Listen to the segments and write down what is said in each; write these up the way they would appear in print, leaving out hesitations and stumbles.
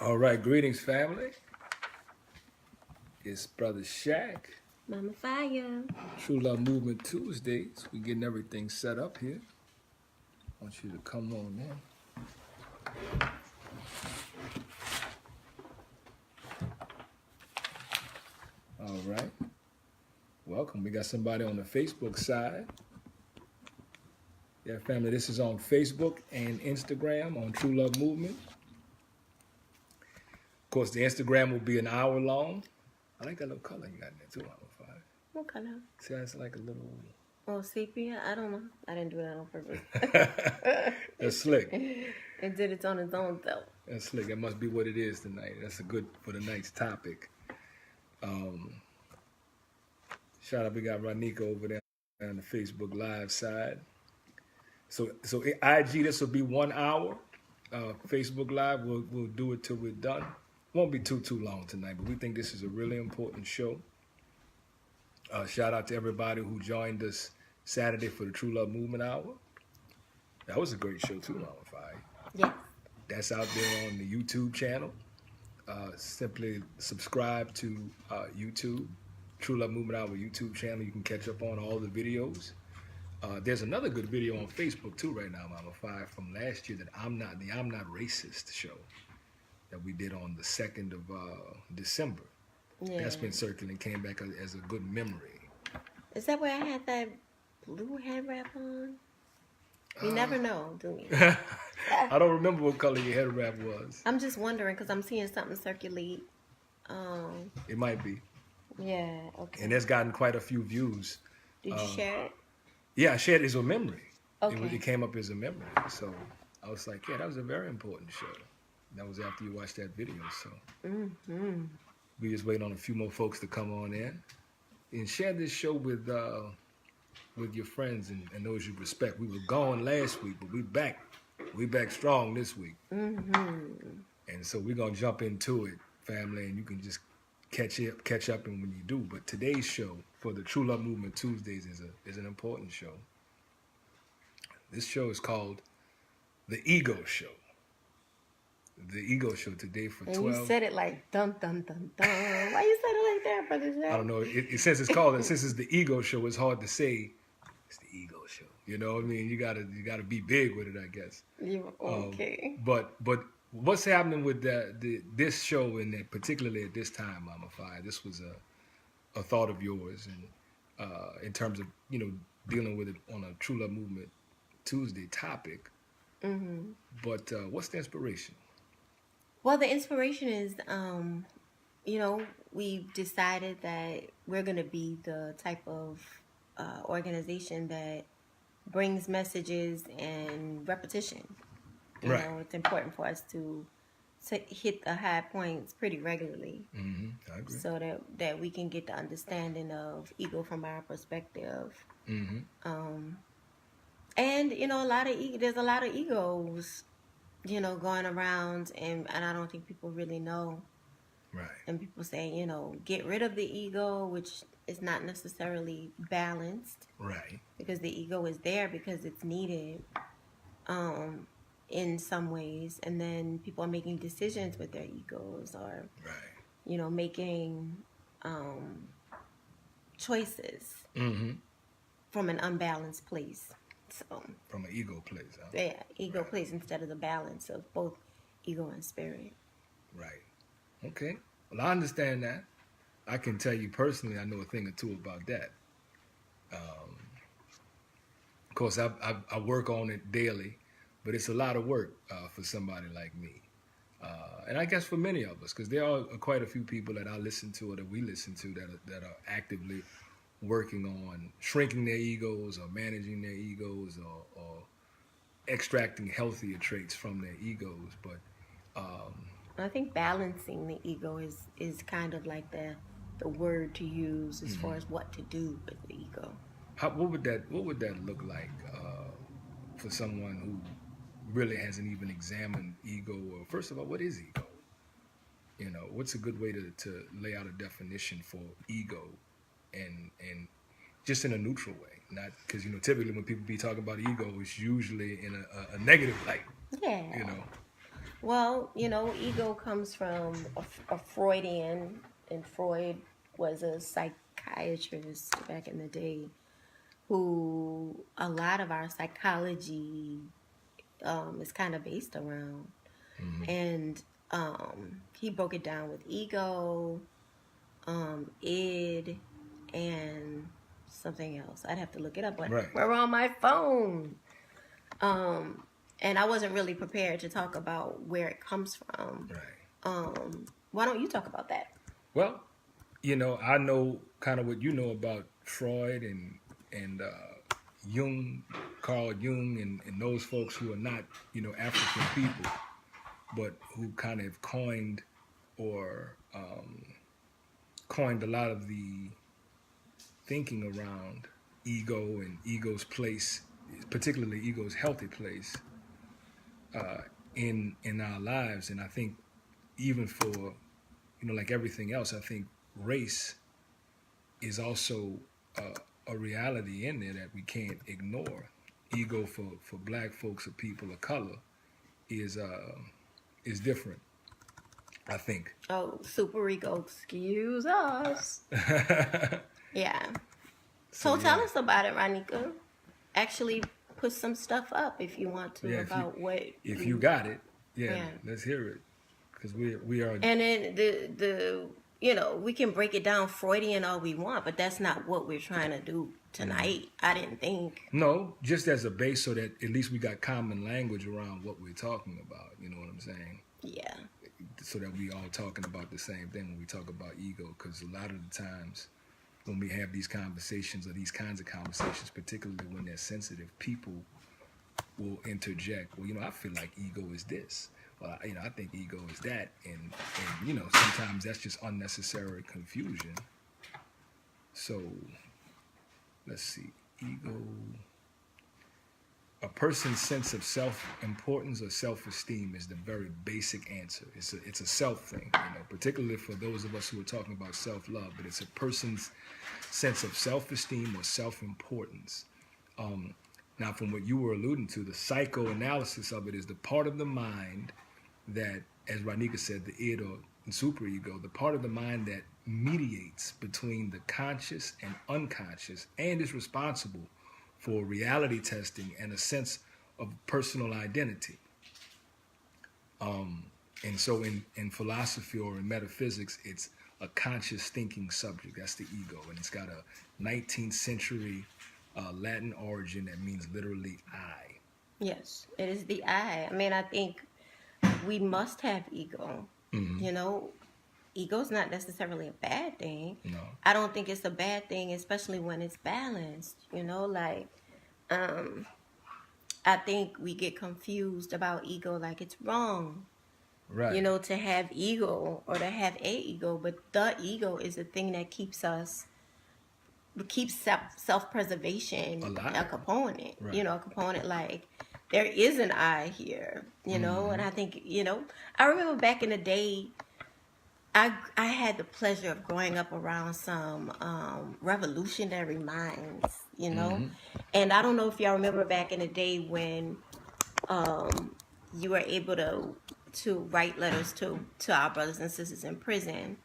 All right, greetings, family. It's Brother Shaq. Mama Fire. True Love Movement Tuesdays. We're getting everything set up here. I want you to come on in. All right. Welcome. We got somebody on the Facebook side. Yeah, family, this is on Facebook and Instagram on True Love Movement. Of course, the Instagram will be an hour long. I like that little color you got in there too, Mama Fire. What color? See, it's like a little... Oh, sepia? I don't know. I didn't do that on purpose. That's slick. It did it on its own, though. That's slick. That must be what it is tonight. That's a good for the night's topic. Shout out, we got Ronika over there on the Facebook Live side. So IG, this will be 1 hour. Facebook Live, we'll do it till we're done. Won't be too long tonight, but we think this is a really important show. Shout out to everybody who joined us Saturday for the True Love Movement Hour. That was a great show too, Mama Fire. Yes. That's out there on the YouTube channel. Simply subscribe to YouTube, True Love Movement Hour YouTube channel. You can catch up on all the videos. There's another good video on Facebook too right now, Mama Fire, from last year, that I'm Not Racist show that we did on the 2nd of December. Yeah. That's been circulating, came back as a good memory. Is that where I had that blue head wrap on? We never know, do we? I don't remember what color your head wrap was. I'm just wondering because I'm seeing something circulate. It might be. Yeah, okay. And it's gotten quite a few views. Did you share it? Yeah, I shared it as a memory. Okay. It came up as a memory. So I was like, yeah, that was a very important show. That was after you watched that video. So we just waiting on a few more folks to come on in and share this show with your friends and those you respect. We were gone last week, but we back. We back strong this week. And so we're gonna jump into it, family, and you can just catch up and when you do. But today's show for the True Love Movement Tuesdays is an important show. This show is called The Ego Show. The Ego Show today for 12. And you said it like dun dun dun dun. Why you said it like that, Brother Jack? I don't know. Since it's the Ego Show, it's hard to say it's the Ego Show. You know what I mean? You gotta be big with it, I guess. Okay. But what's happening with this show, and particularly at this time, Mama Fire? This was a thought of yours, and in terms of dealing with it on a True Love Movement Tuesday topic. But what's the inspiration? Well, the inspiration is, we've decided that we're going to be the type of organization that brings messages and repetition. You know, it's important for us to hit the high points pretty regularly. I agree. So that we can get the understanding of ego from our perspective. And, there's a lot of egos going around, and I don't think people really know. Right. And people say, get rid of the ego, which is not necessarily balanced. Right. Because the ego is there because it's needed in some ways. And then people are making decisions with their egos or, making choices from an unbalanced place. So, from an ego place, huh? Yeah, ego place instead of the balance of both ego and spirit. Right. Okay. Well, I understand that. I can tell you personally, I know a thing or two about that. Of course, I work on it daily, but it's a lot of work for somebody like me. And I guess for many of us, because there are quite a few people that I listen to or that we listen to that are actively working on shrinking their egos or managing their egos or extracting healthier traits from their egos. But I think balancing the ego is kind of like the word to use as far as what to do with the ego. What would that look like for someone who really hasn't even examined ego? Or first of all, what is ego? What's a good way to lay out a definition for ego? And just in a neutral way, not because typically when people be talking about ego, it's usually in a negative light. Yeah. Well, ego comes from a Freudian, and Freud was a psychiatrist back in the day who a lot of our psychology is kind of based around. And he broke it down with ego, id, and something else. I'd have to look it up, but Right. we're on my phone. And I wasn't really prepared to talk about where it comes from. Right. Why don't you talk about that? Well, I know kind of what you know about Freud and Jung, Carl Jung, and those folks who are not, African people, but who kind of coined a lot of the thinking around ego and ego's place, particularly ego's healthy place in our lives. And I think even for, like everything else, I think race is also a reality in there that we can't ignore. Ego for black folks or people of color is different, I think. Oh, super ego, excuse us. Yeah. So tell us about it, Ronika. Actually put some stuff up if you want to about what. If you got it, let's hear it, because we are. And then the we can break it down Freudian all we want, but that's not what we're trying to do tonight. I didn't think. No, just as a base, so that at least we got common language around what we're talking about. You know what I'm saying? Yeah. So that we all talking about the same thing when we talk about ego, because a lot of the times when we have these conversations or these kinds of conversations, particularly when they're sensitive, people will interject. Well, I feel like ego is this. Well, I think ego is that, and sometimes that's just unnecessary confusion. So, let's see, ego. A person's sense of self-importance or self-esteem is the very basic answer. It's a self thing, particularly for those of us who are talking about self-love, but it's a person's sense of self-esteem or self-importance. Now, from what you were alluding to, the psychoanalysis of it is the part of the mind that, as Ronika said, the id or superego, the part of the mind that mediates between the conscious and unconscious and is responsible for reality testing and a sense of personal identity. And so in philosophy or in metaphysics, it's a conscious thinking subject. That's the ego. And it's got a 19th century Latin origin that means literally I. Yes, it is the I. I mean, I think we must have ego. Mm-hmm. Ego's not necessarily a bad thing. No. I don't think it's a bad thing, especially when it's balanced. I think we get confused about ego, like it's wrong. Right. To have ego or to have a ego, but the ego is the thing that keeps self-preservation a component. Right. A component like there is an I here, and I think, I remember back in the day, I had the pleasure of growing up around some revolutionary minds, and I don't know if y'all remember back in the day when you were able to write letters to our brothers and sisters in prison.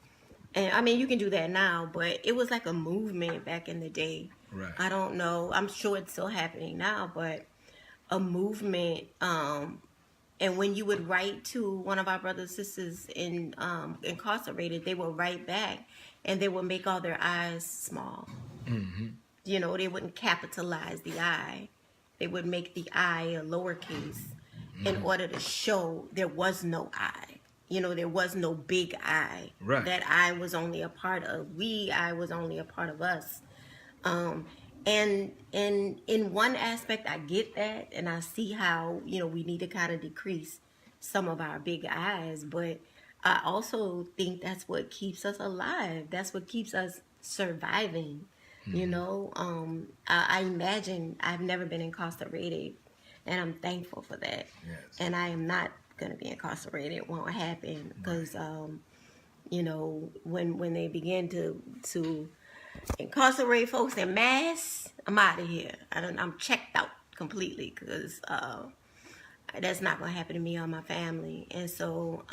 And I mean, you can do that now, but it was like a movement back in the day. Right. I don't know. I'm sure it's still happening now, but a movement. And when you would write to one of our brothers and sisters incarcerated, they would write back and they would make all their I's small. Mm-hmm. They wouldn't capitalize the I. They would make the I a lowercase in order to show there was no I. There was no big I. Right. That I was only a part of I was only a part of us. And in one aspect, I get that, and I see how, we need to kind of decrease some of our big I's, but I also think that's what keeps us alive. That's what keeps us surviving. I imagine I've never been incarcerated, and I'm thankful for that. Yes. And I am not going to be incarcerated. It won't happen because, when they begin to incarcerate folks in mass, I'm out of here. I'm checked out completely because that's not going to happen to me or my family. And so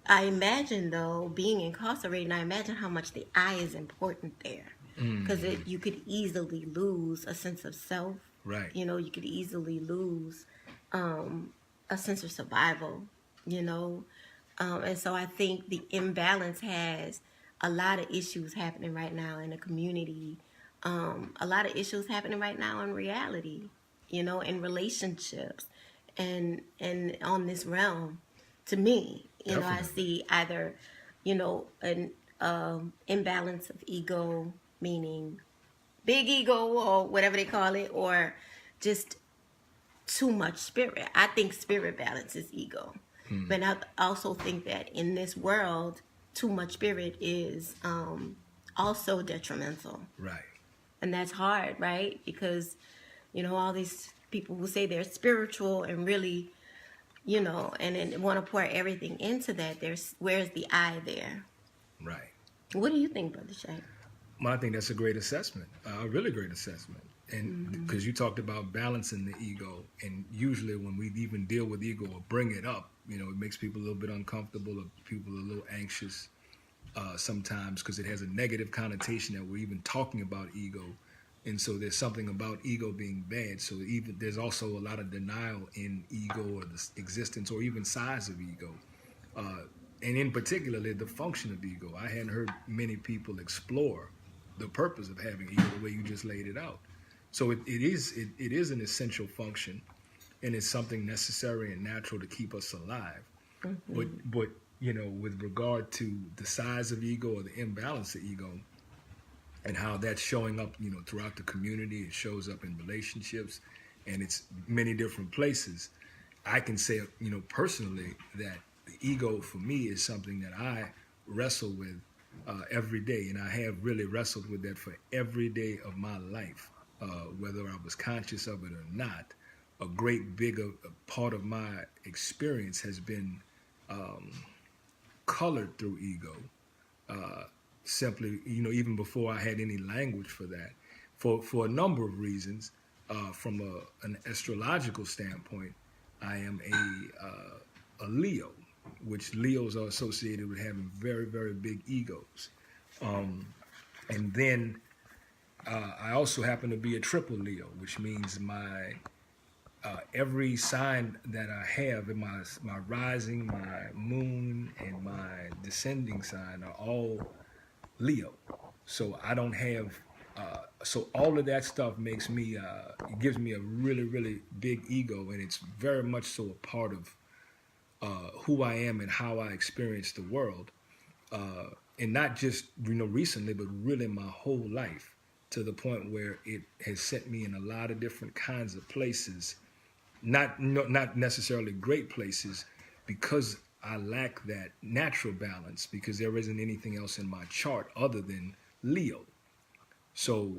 I imagine, though, being incarcerated, I imagine how much the I is important there. Because you could easily lose a sense of self. Right. You know, you could easily lose a sense of survival, you know. And so I think the imbalance has a lot of issues happening right now in the community. A lot of issues happening right now in reality, you know, in relationships and on this realm. To me, you know, I see either, you know, an imbalance of ego, meaning big ego or whatever they call it, or just too much spirit. I think spirit balances ego. But I also think that in this world, too much spirit is also detrimental. Right. And that's hard, right? Because, you know, all these people who say they're spiritual and really, you know, and then want to pour everything into that, where's the I there? Right. What do you think, Brother Shay? Well, I think that's a great assessment, a really great assessment. And because you talked about balancing the ego, and usually when we even deal with ego or bring it up, you know, it makes people a little bit uncomfortable, or people a little anxious sometimes because it has a negative connotation that we're even talking about ego. And so there's something about ego being bad. So even there's also a lot of denial in ego, or the existence or even size of ego. And in particular, the function of ego. I hadn't heard many people explore the purpose of having ego the way you just laid it out. So it is an essential function, and it's something necessary and natural to keep us alive. But you know, with regard to the size of ego or the imbalance of ego, and how that's showing up, you know, throughout the community, it shows up in relationships, and it's many different places. I can say, you know, personally that the ego for me is something that I wrestle with every day, and I have really wrestled with that for every day of my life. Whether I was conscious of it or not, a great big part of my experience has been colored through ego. Simply, you know, even before I had any language for that, for a number of reasons. From an astrological standpoint, I am a Leo, which Leos are associated with having very, very big egos. And then I also happen to be a triple Leo, which means my every sign that I have in my rising, my moon, and my descending sign are all Leo. So I don't have. So all of that stuff makes me. It gives me a really, really big ego, and it's very much so a part of who I am and how I experience the world, and not just, you know, recently, but really my whole life. To the point where it has sent me in a lot of different kinds of places, not necessarily great places, because I lack that natural balance, because there isn't anything else in my chart other than Leo. So,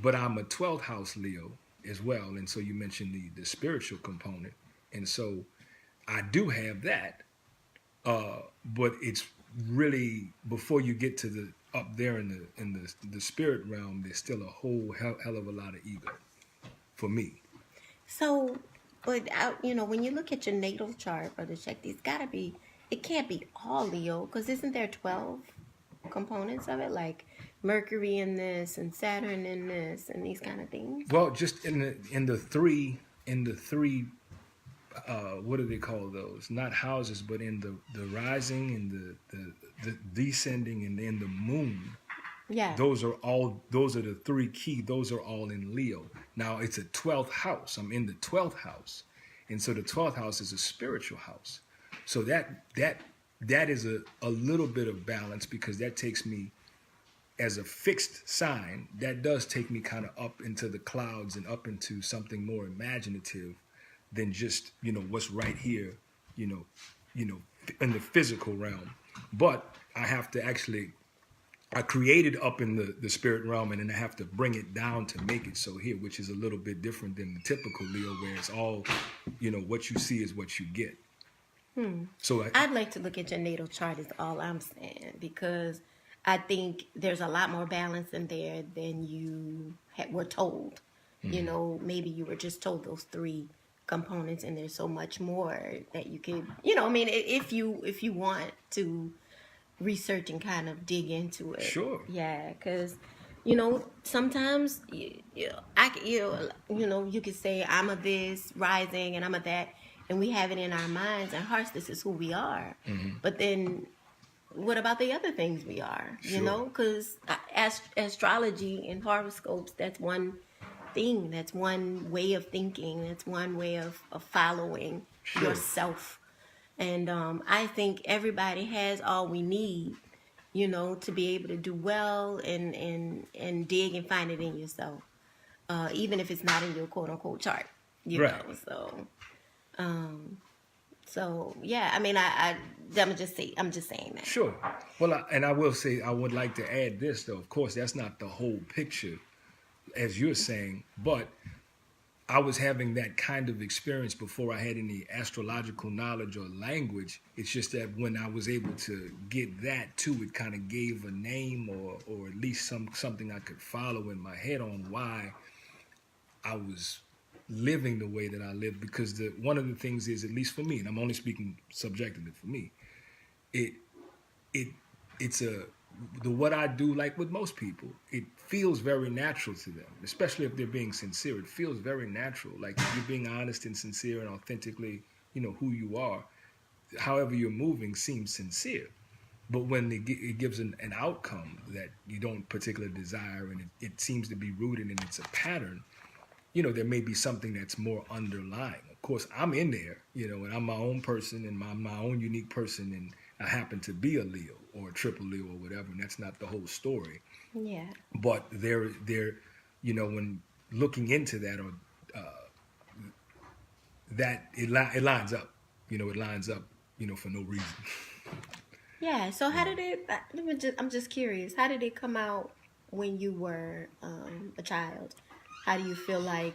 but I'm a 12th house Leo as well, and so you mentioned the spiritual component, and so I do have that, but it's really, before you get to the up there in the spirit realm, there's still a whole hell of a lot of ego for me. So, but you know, when you look at your natal chart, Brother Shakti, it can't be all Leo, because isn't there 12 components of it, like Mercury in this and Saturn in this and these kind of things? Well, just in the three what do they call those? Not houses, but in the rising and the descending and in the moon. Yeah. Those are the three key. Those are all in Leo. Now it's a 12th house. I'm in the 12th house. And so the 12th house is a spiritual house. So that is a little bit of balance, because that takes me as a fixed sign. That does take me kind of up into the clouds and up into something more imaginative than just, you know, what's right here, you know, in the physical realm. But I have to actually, I created up in the spirit realm, and then I have to bring it down to make it so here, which is a little bit different than the typical Leo, where it's all, you know, what you see is what you get. So I'd like to look at your natal chart, is all I'm saying, because I think there's a lot more balance in there than you were told. You know, maybe you were just told those three components, and there's so much more that you could, you know, I mean, if you want to research and kind of dig into it. Sure. Yeah, because you know sometimes you could say I'm a this rising and I'm a that, and we have it in our minds and hearts. This is who we are. But then what about the other things we are? Sure. You know, because astrology and horoscopes, that's one thing. That's one way of thinking. That's one way of following yourself. And I think everybody has all we need, you know, to be able to do well and dig and find it in yourself, even if it's not in your quote unquote chart, you know. So yeah, I mean, I'm just saying that. Sure. Well, I will say, I would like to add this though. Of course, that's not the whole picture, as you're saying, but I was having that kind of experience before I had any astrological knowledge or language. It's just that when I was able to get that too, it kind of gave a name or at least something I could follow in my head on why I was living the way that I live. Because one of the things is, at least for me, and I'm only speaking subjectively for me, it's what I do, like with most people, it feels very natural to them, especially if they're being sincere. It feels very natural, like if you're being honest and sincere and authentically, you know, who you are, however you're moving seems sincere. But when it gives an outcome that you don't particularly desire, and it seems to be rooted and it's a pattern, you know, there may be something that's more underlying. Of course, I'm in there, you know, and I'm my own person and my own unique person, and I happen to be a Leo or a triple Leo or whatever, and that's not the whole story. Yeah. But there, you know, when looking into that, or that it lines up, you know, you know, for no reason. Yeah. So how did it? I'm just curious. How did it come out when you were a child? How do you feel like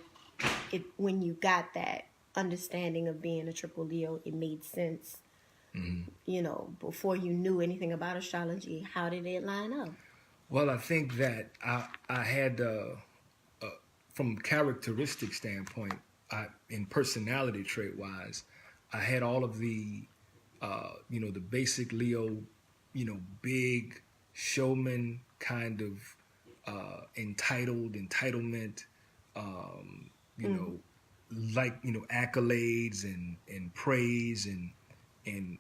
it when you got that understanding of being a triple Leo? It made sense. You know, before you knew anything about astrology, how did it line up? Well, I think that I had, from characteristic standpoint, in personality trait wise, I had all of the, you know, the basic Leo, you know, big showman kind of entitlement, you know, like, you know, accolades and praise and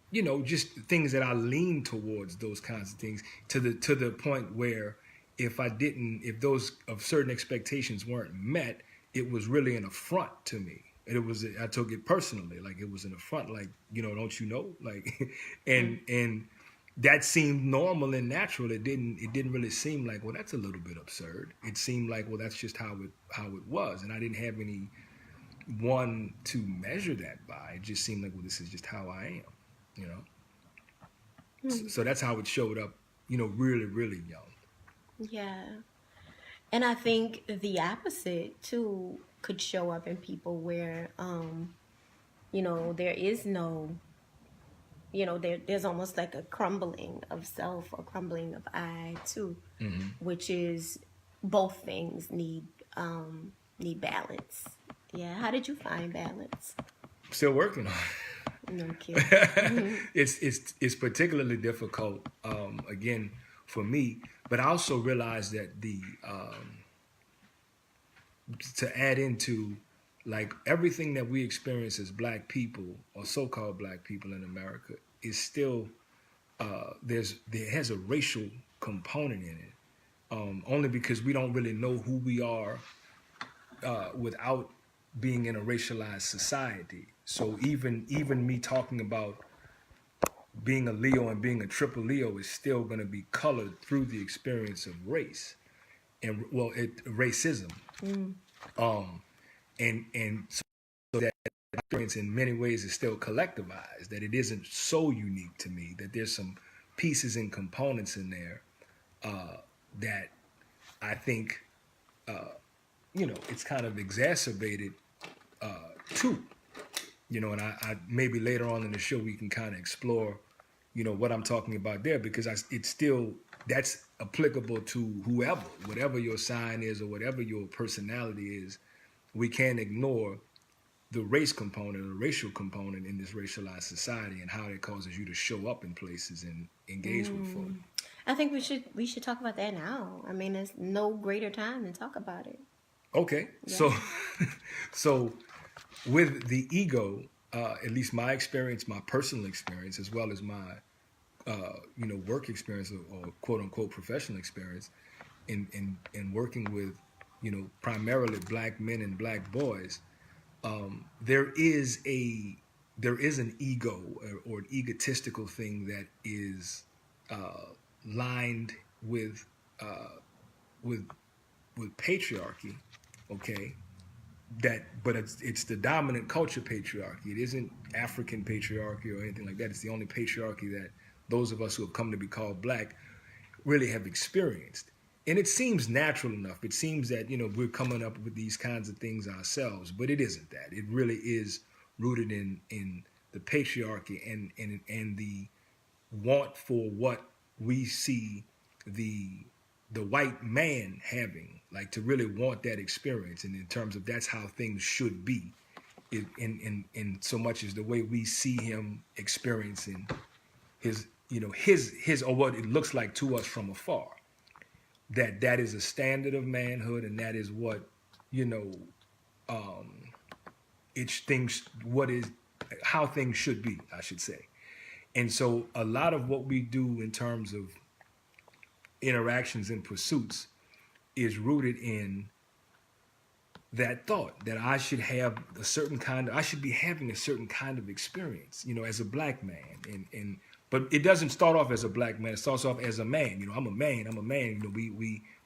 you know, just things that I lean towards, those kinds of things, to the point where if those of certain expectations weren't met, it was really an affront to me. I took it personally, like it was an affront, like, you know, don't you know, like, and that seemed normal and natural. It didn't really seem like, well, that's a little bit absurd. It seemed like, well, that's just how it was, and I didn't have any one to measure that by. It just seemed like, well, this is just how I am, you know. So that's how it showed up, you know, really, really young. Yeah. And I think the opposite too could show up in people where you know, there is no, you know, there's almost like a crumbling of self or crumbling of I too, which is both things need balance. Yeah. How did you find balance? Still working on it. No kidding. It's particularly difficult, again, for me, but I also realized that to add into, like, everything that we experience as black people or so-called black people in America is still there has a racial component in it, only because we don't really know who we are without being in a racialized society. So even me talking about being a Leo and being a triple Leo is still going to be colored through the experience of race and racism. And so that experience in many ways is still collectivized, that it isn't so unique to me, that there's some pieces and components in there that I think, you know, it's kind of exacerbated too. You know, and I maybe later on in the show we can kind of explore, you know, what I'm talking about there, because it's still, that's applicable to whoever, whatever your sign is or whatever your personality is. We can't ignore the race component or racial component in this racialized society and how it causes you to show up in places and engage with folk. I think we should talk about that now. I mean, there's no greater time than talk about it. Okay, Yeah. so with the ego, at least my experience, my personal experience, as well as my work experience or quote unquote professional experience in working with primarily black men and black boys, there is an ego or an egotistical thing that is lined with patriarchy, okay? But it's the dominant culture patriarchy. It isn't African patriarchy or anything like that. It's the only patriarchy that those of us who have come to be called black really have experienced. And it seems natural enough. It seems that we're coming up with these kinds of things ourselves, but it isn't that. It really is rooted in the patriarchy and the want for what we see the white man having, like to really want that experience, and in terms of that's how things should be, in so much as the way we see him experiencing his or what it looks like to us from afar. That is a standard of manhood, and that is what how things should be, I should say. And so a lot of what we do in terms of interactions and pursuits is rooted in that thought that I should have I should be having a certain kind of experience, as a black man. But it doesn't start off as a black man. It starts off as a man. I'm a man.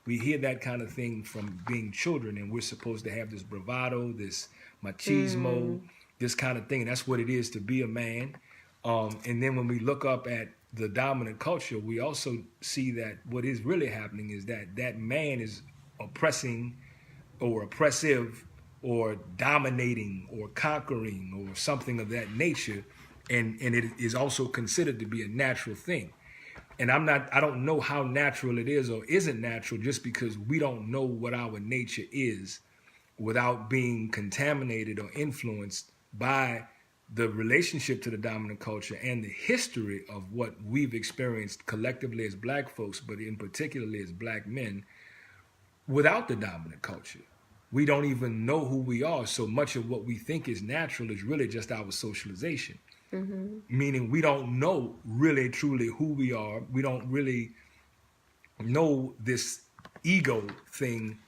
We hear that kind of thing from being children, and we're supposed to have this bravado, this machismo, this kind of thing. And that's what it is to be a man. And then when we look up at the dominant culture, we also see that what is really happening is that man is oppressing or oppressive or dominating or conquering or something of that nature. And it is also considered to be a natural thing. And I don't know how natural it is or isn't natural, just because we don't know what our nature is without being contaminated or influenced by the relationship to the dominant culture and the history of what we've experienced collectively as black folks, but in particularly as black men, without the dominant culture. We don't even know who we are. So much of what we think is natural is really just our socialization. Mm-hmm. Meaning we don't know really truly who we are. We don't really know this ego thing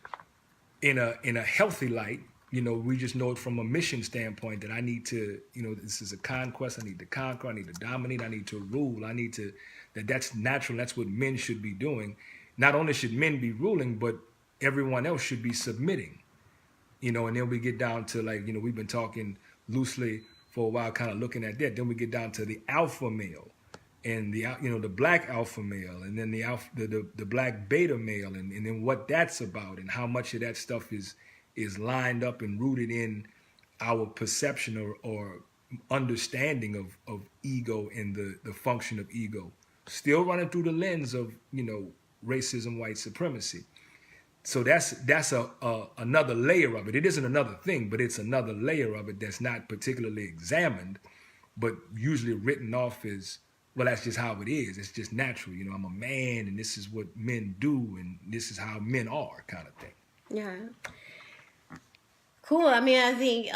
in a healthy light. We just know it from a mission standpoint that I need to, this is a conquest. I need to conquer. I need to dominate. I need to rule. That's natural. That's what men should be doing. Not only should men be ruling, but everyone else should be submitting. And then we get down to we've been talking loosely for a while, kind of looking at that. Then we get down to the alpha male and the black alpha male, and then the black beta male, and then what that's about, and how much of that stuff is lined up and rooted in our perception or understanding of ego and the function of ego, still running through the lens of racism, white supremacy. So that's another layer of it. It isn't another thing, but it's another layer of it that's not particularly examined, but usually written off as, well, that's just how it is. It's just natural. I'm a man, and this is what men do, and this is how men are, kind of thing. Yeah. Cool. I mean, I think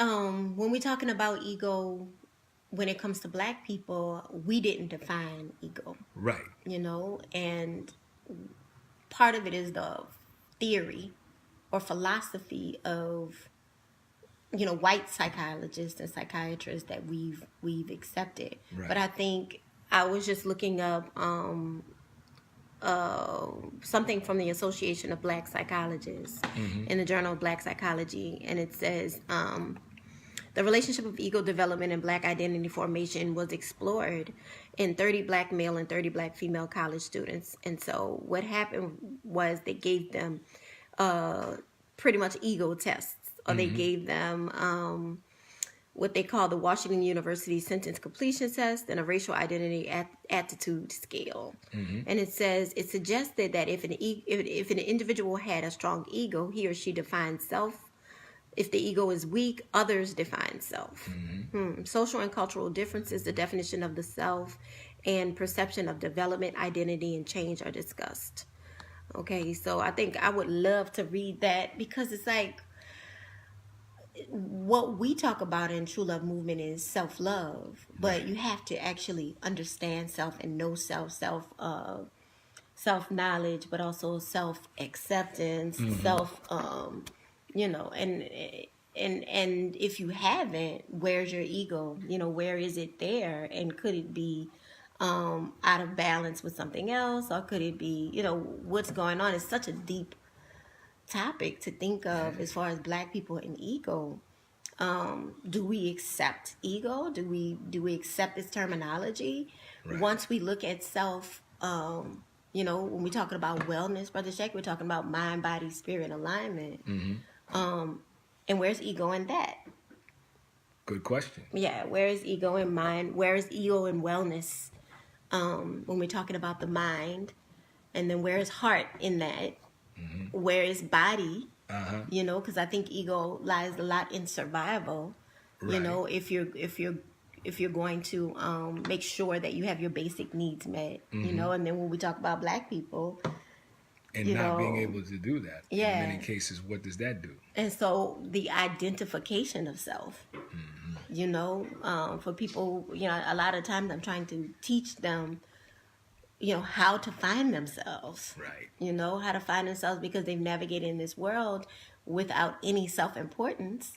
when we're talking about ego, when it comes to black people, we didn't define ego. Right. And part of it is the theory or philosophy of white psychologists and psychiatrists that we've accepted. Right. But I think I was just looking up something from the Association of Black Psychologists in the Journal of Black Psychology, and it says the relationship of ego development and black identity formation was explored in 30 black male and 30 black female college students. And so what happened was they gave them pretty much ego tests, or they gave them what they call the Washington University Sentence Completion Test and a racial identity aptitude scale. And it says it suggested that if an individual had a strong ego, he or she defined self If the ego is weak, others define self. Social and cultural differences, the definition of the self, and perception of development, identity, and change are discussed. Okay, so I think I would love to read that, because it's like what we talk about in True Love Movement is self-love, but you have to actually understand self and know self-knowledge, but also self-acceptance, self, and if you haven't, where's your ego? Where is it there? And could it be out of balance with something else? Or could it be, what's going on? It's such a deep topic to think of as far as Black people and ego. Do we accept ego? Do we accept this terminology? Right. Once we look at self, when we're talking about wellness, Brother Sheikh, we're talking about mind, body, spirit alignment. And where's ego in that? Good question. Yeah, where is ego in mind? Where is ego in wellness? When we're talking about the mind, and then where is heart in that? Where is body? Because I think ego lies a lot in survival. Right. If you're going to make sure that you have your basic needs met, and then when we talk about Black people, and not being able to do that, in many cases, what does that do? And so the identification of self, for people, a lot of times I'm trying to teach them, how to find themselves. Right. How to find themselves, because they've navigated in this world without any self-importance.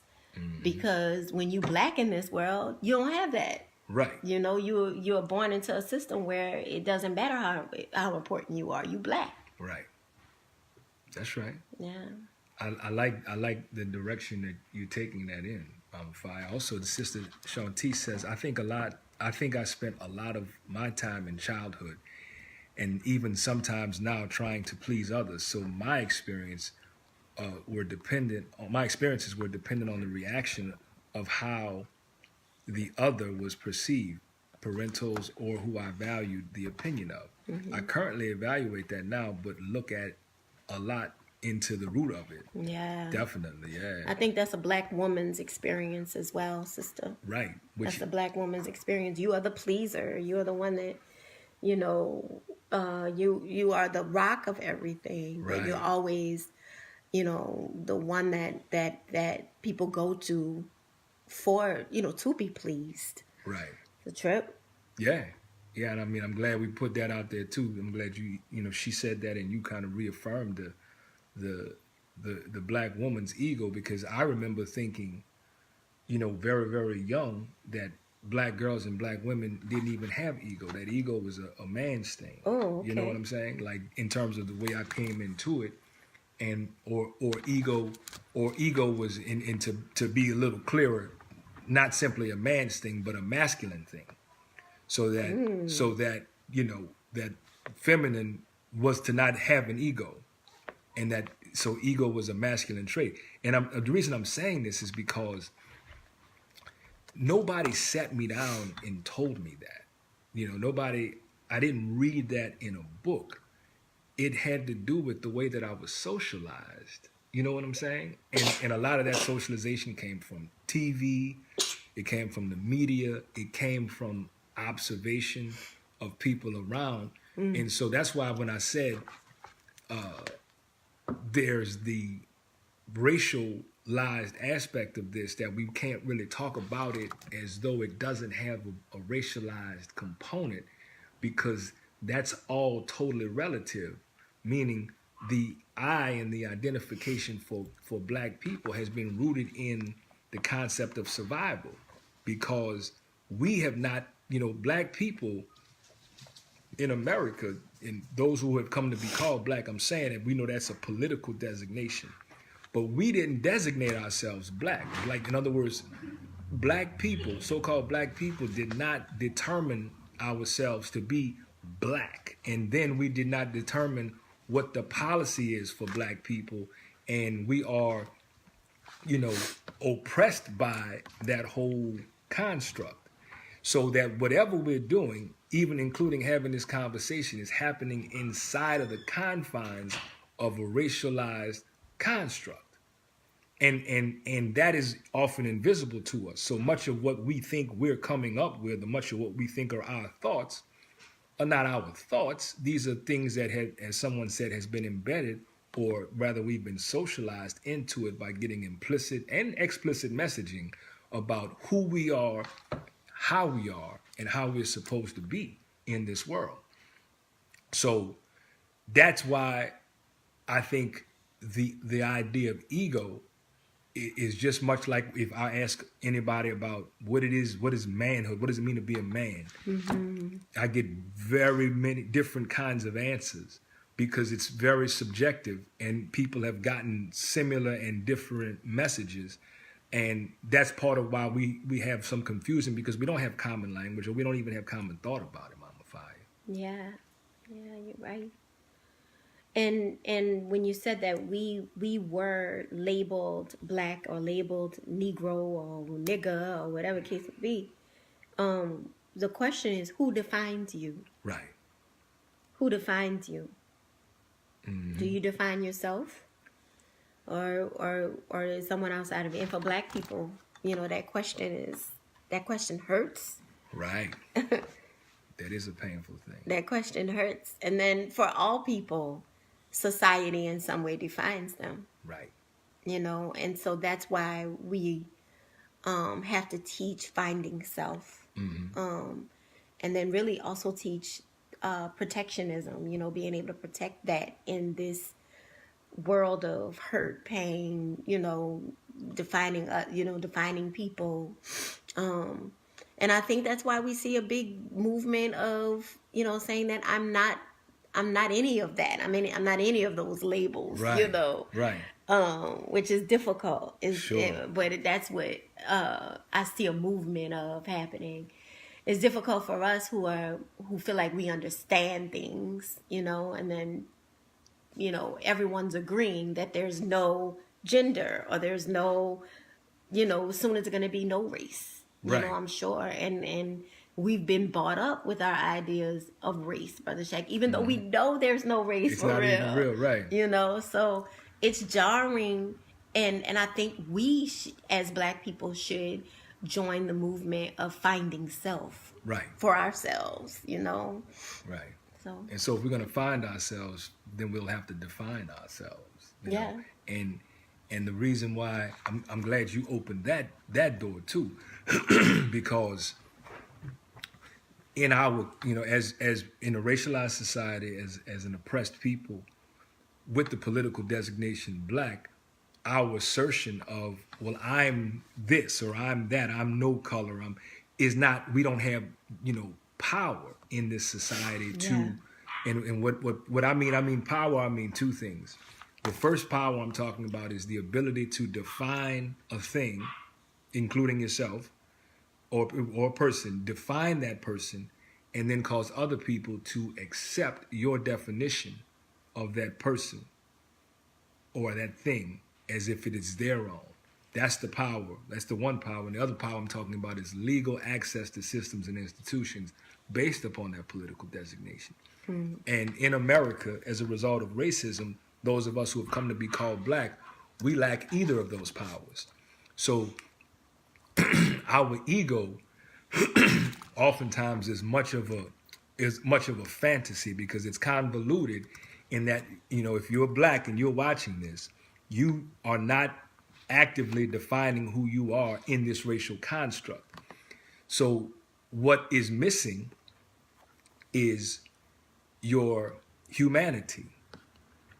Because when you Black in this world, you don't have that. Right. You are born into a system where it doesn't matter how important you are. You Black. Right. That's right. Yeah. I like the direction that you're taking that in, Fire. Also, the sister Shanti says, I think I spent a lot of my time in childhood, and even sometimes now, trying to please others. So my experiences were dependent on the reaction of how the other was perceived, parentals or who I valued the opinion of. I currently evaluate that now, but look at a lot into the root of it. Yeah. Definitely, yeah. I think that's a Black woman's experience as well, sister. Right. That's a Black woman's experience. You are the pleaser. You are the one that, you are the rock of everything. Right. But you're always, the one that people go to for, to be pleased. Right. The trip. Yeah. Yeah, and I mean, I'm glad we put that out there too. I'm glad she said that, and you kind of reaffirmed the Black woman's ego, because I remember thinking, very, very young, that Black girls and Black women didn't even have ego. That ego was a man's thing. Oh, okay. You know what I'm saying? Like, in terms of the way I came into it, and or ego was to be a little clearer, not simply a man's thing, but a masculine thing. So that that feminine was to not have an ego, and so ego was a masculine trait. And the reason I'm saying this is because nobody sat me down and told me that. I didn't read that in a book. It had to do with the way that I was socialized. You know what I'm saying? And a lot of that socialization came from TV. It came from the media. It came from observation of people around. And so that's why when I said there's the racialized aspect of this, that we can't really talk about it as though it doesn't have a racialized component, because that's all totally relative, meaning the I and the identification for Black people has been rooted in the concept of survival, because we have not, Black people in America, and those who have come to be called Black, I'm saying that we know that's a political designation, but we didn't designate ourselves Black. Like, in other words, Black people, so-called Black people, did not determine ourselves to be Black, and then we did not determine what the policy is for Black people, and we are, oppressed by that whole construct. So that whatever we're doing, even including having this conversation, is happening inside of the confines of a racialized construct. And that is often invisible to us. So much of what we think we're coming up with, or much of what we think are our thoughts, are not our thoughts. These are things that had, as someone said, has been embedded, or rather we've been socialized into it by getting implicit and explicit messaging about who we are, and how we're supposed to be in this world. So that's why I think the idea of ego is just much like if I ask anybody about what is manhood, what does it mean to be a man? Mm-hmm. I get very many different kinds of answers because it's very subjective, and people have gotten similar and different messages. And that's part of why we have some confusion, because we don't have common language, or we don't even have common thought about it, Mama Fire. Yeah, you're right. And when you said that we were labeled black or labeled Negro or nigger or whatever case would be, the question is, who defines you? Right. Who defines you? Mm-hmm. Do you define yourself, or is someone outside of it? And for Black people, that question hurts. Right. That is a painful thing. That question hurts. And then for all people, society in some way defines them. Right. And so that's why we have to teach finding self. Mm-hmm. And then really also teach protectionism, being able to protect that in this world of hurt, pain, defining people. And I think that's why we see a big movement of, saying that I'm not any of that. I'm not any of those labels, Right. Right. Which is difficult. Sure. But that's what I see a movement of happening. It's difficult for us who feel like we understand things, and then, everyone's agreeing that there's no gender, or there's no, soon it's going to be no race. Right. I'm sure. And we've been brought up with our ideas of race, Brother Shaq, even though we know there's no race It's for not real. even real, right. So it's jarring. And I think we, as Black people, should join the movement of finding self. Right. For ourselves, Right. And so if we're going to find ourselves, then we'll have to define ourselves. You know? And the reason why I'm glad you opened that door too, because in our, as in a racialized society, as an oppressed people, with the political designation Black, our assertion of, well, I'm this or I'm that, I'm no color, we don't have, power in this society to, and what I mean power, I mean two things. The first power I'm talking about is the ability to define a thing, including yourself, or a person, define that person, and then cause other people to accept your definition of that person or that thing as if it is their own. That's the power. That's the one power. And the other power I'm talking about is legal access to systems and institutions based upon that political designation. Mm-hmm. And in America, as a result of racism, those of us who have come to be called Black, we lack either of those powers. So our ego oftentimes is much of a fantasy, because it's convoluted in that, if you're Black and you're watching this, you are not actively defining who you are in this racial construct. So what is missing is your humanity.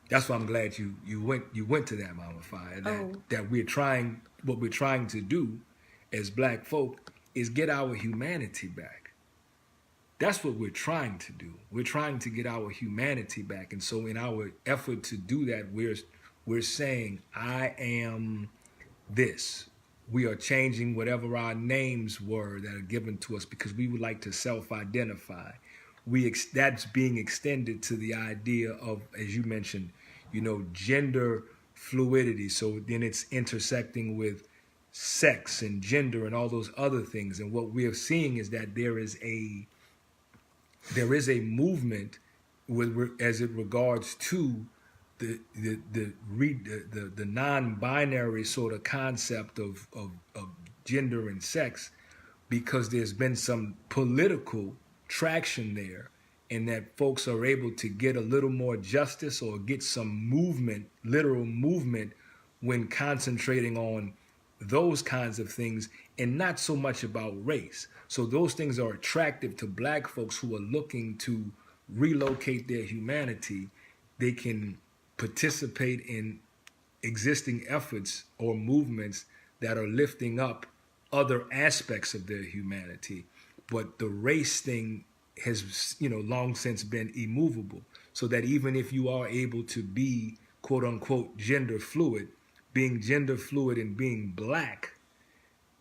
That's why I'm glad you went to that, Mama Fire. That what we're trying to do as Black folk is get our humanity back. That's what we're trying to do. We're trying to get our humanity back. And so in our effort to do that, we're saying, I am this. We are changing whatever our names were that are given to us because we would like to self-identify. That's being extended to the idea of, as you mentioned, gender fluidity. So then it's intersecting with sex and gender and all those other things. And what we are seeing is that there is a movement as it regards to the non-binary sort of concept of gender and sex, because there's been some political traction there, and that folks are able to get a little more justice or get some movement, literal movement, when concentrating on those kinds of things and not so much about race. So those things are attractive to black folks who are looking to relocate their humanity. They can participate in existing efforts or movements that are lifting up other aspects of their humanity. But the race thing has, long since been immovable. So that even if you are able to be, quote unquote, gender fluid, being gender fluid and being black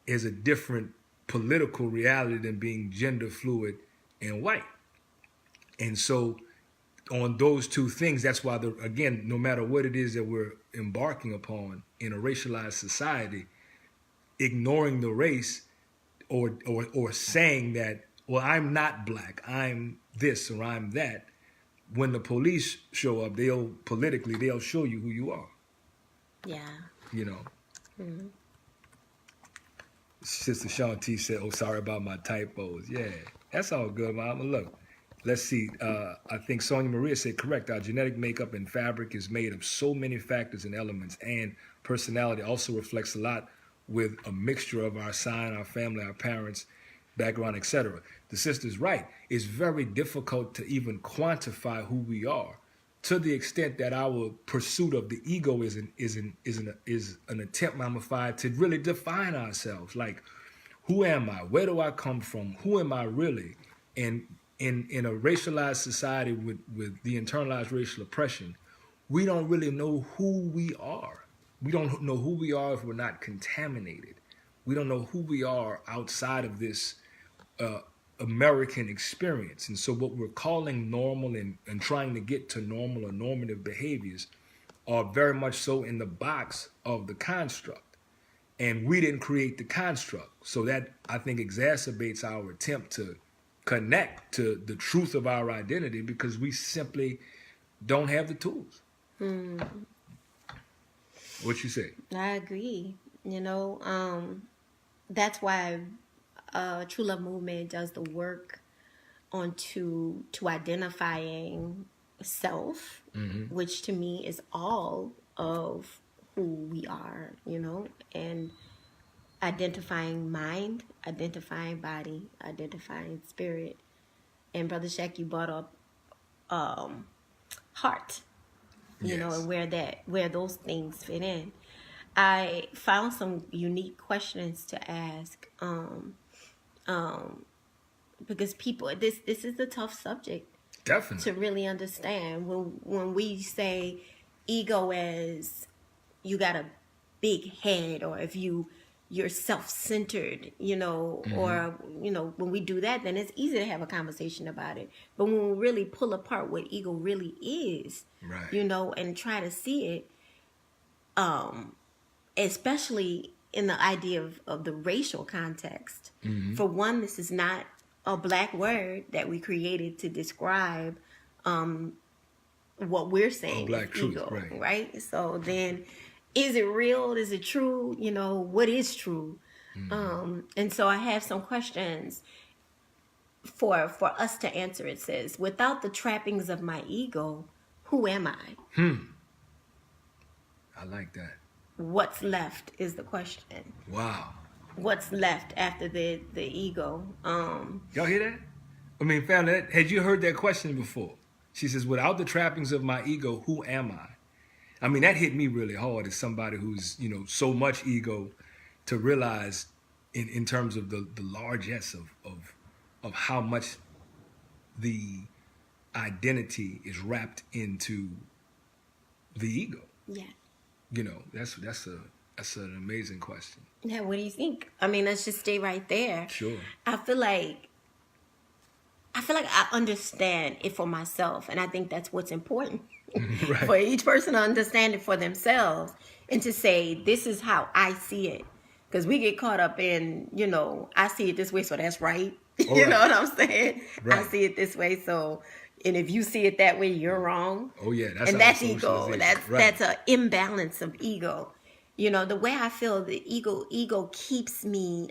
is a different political reality than being gender fluid and white. And so on those two things, that's why, again, no matter what it is that we're embarking upon in a racialized society, ignoring the race or saying that, well, I'm not black, I'm this or I'm that, when the police show up, they'll show you who you are. Yeah. Mm-hmm. Sister Shanti said, oh, sorry about my typos. Yeah, that's all good, Mama. Look, let's see. I think Sonia Maria said, correct. Our genetic makeup and fabric is made of so many factors and elements, and personality also reflects a lot with a mixture of our sign, our family, our parents, background, etc. The sister's right. It's very difficult to even quantify who we are, to the extent that our pursuit of the ego is an attempt, mummified, to really define ourselves. Like, who am I? Where do I come from? Who am I really? And in a racialized society with the internalized racial oppression, we don't really know who we are. We don't know who we are if we're not contaminated. We don't know who we are outside of this American experience. And so what we're calling normal and trying to get to normal or normative behaviors are very much so in the box of the construct. And we didn't create the construct. So that, I think, exacerbates our attempt to connect to the truth of our identity, because we simply don't have the tools. What you say? I agree. That's why True Love Movement does the work to identifying self, which to me is all of who we are, and identifying mind, identifying body, identifying spirit. And Brother Shaq, you brought up heart, and where those things fit in. I found some unique questions to ask, because people, this is a tough subject, definitely, to really understand. When we say ego as you got a big head, or if you're self-centered, or when we do that, then it's easy to have a conversation about it. But when we really pull apart what ego really is, right, and try to see it, especially in the idea of the racial context. For one, this is not a black word that we created to describe what we're saying, black truth, ego, right? So then, is it real? Is it true? What is true? And so I have some questions for us to answer. It says, without the trappings of my ego, who am I? I like that. What's left is the question. Wow. What's left after the ego? Y'all hear that? I mean, family, had you heard that question before? She says, without the trappings of my ego, who am I? I mean, that hit me really hard as somebody who's, so much ego, to realize in terms of the largesse of how much the identity is wrapped into the ego. Yeah. That's an amazing question. Yeah, what do you think? I mean, let's just stay right there. Sure. I feel like I understand it for myself, and I think that's what's important. Right. For each person to understand it for themselves, and to say, this is how I see it. Because we get caught up in, I see it this way, so that's right. You know what I'm saying? Right. I see it this way, so And if you see it that way, you're wrong. Oh yeah, that's and our that's ego. socialization. That's an imbalance of ego. You know, the way I feel the ego keeps me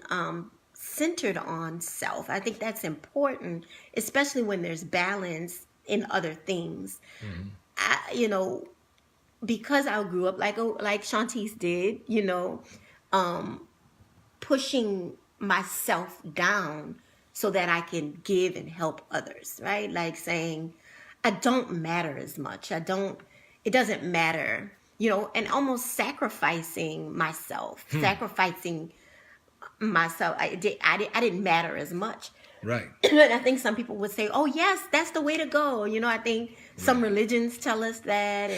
centered on self. I think that's important, especially when there's balance in other things. You know, because I grew up like Shantice did, you know, pushing myself down so that I can give and help others, right? Like saying, I don't matter as much. It doesn't matter, you know, and almost sacrificing myself, I didn't matter as much. Right. And I think some people would say, oh, yes, that's the way to go. You know, I think some religions tell us that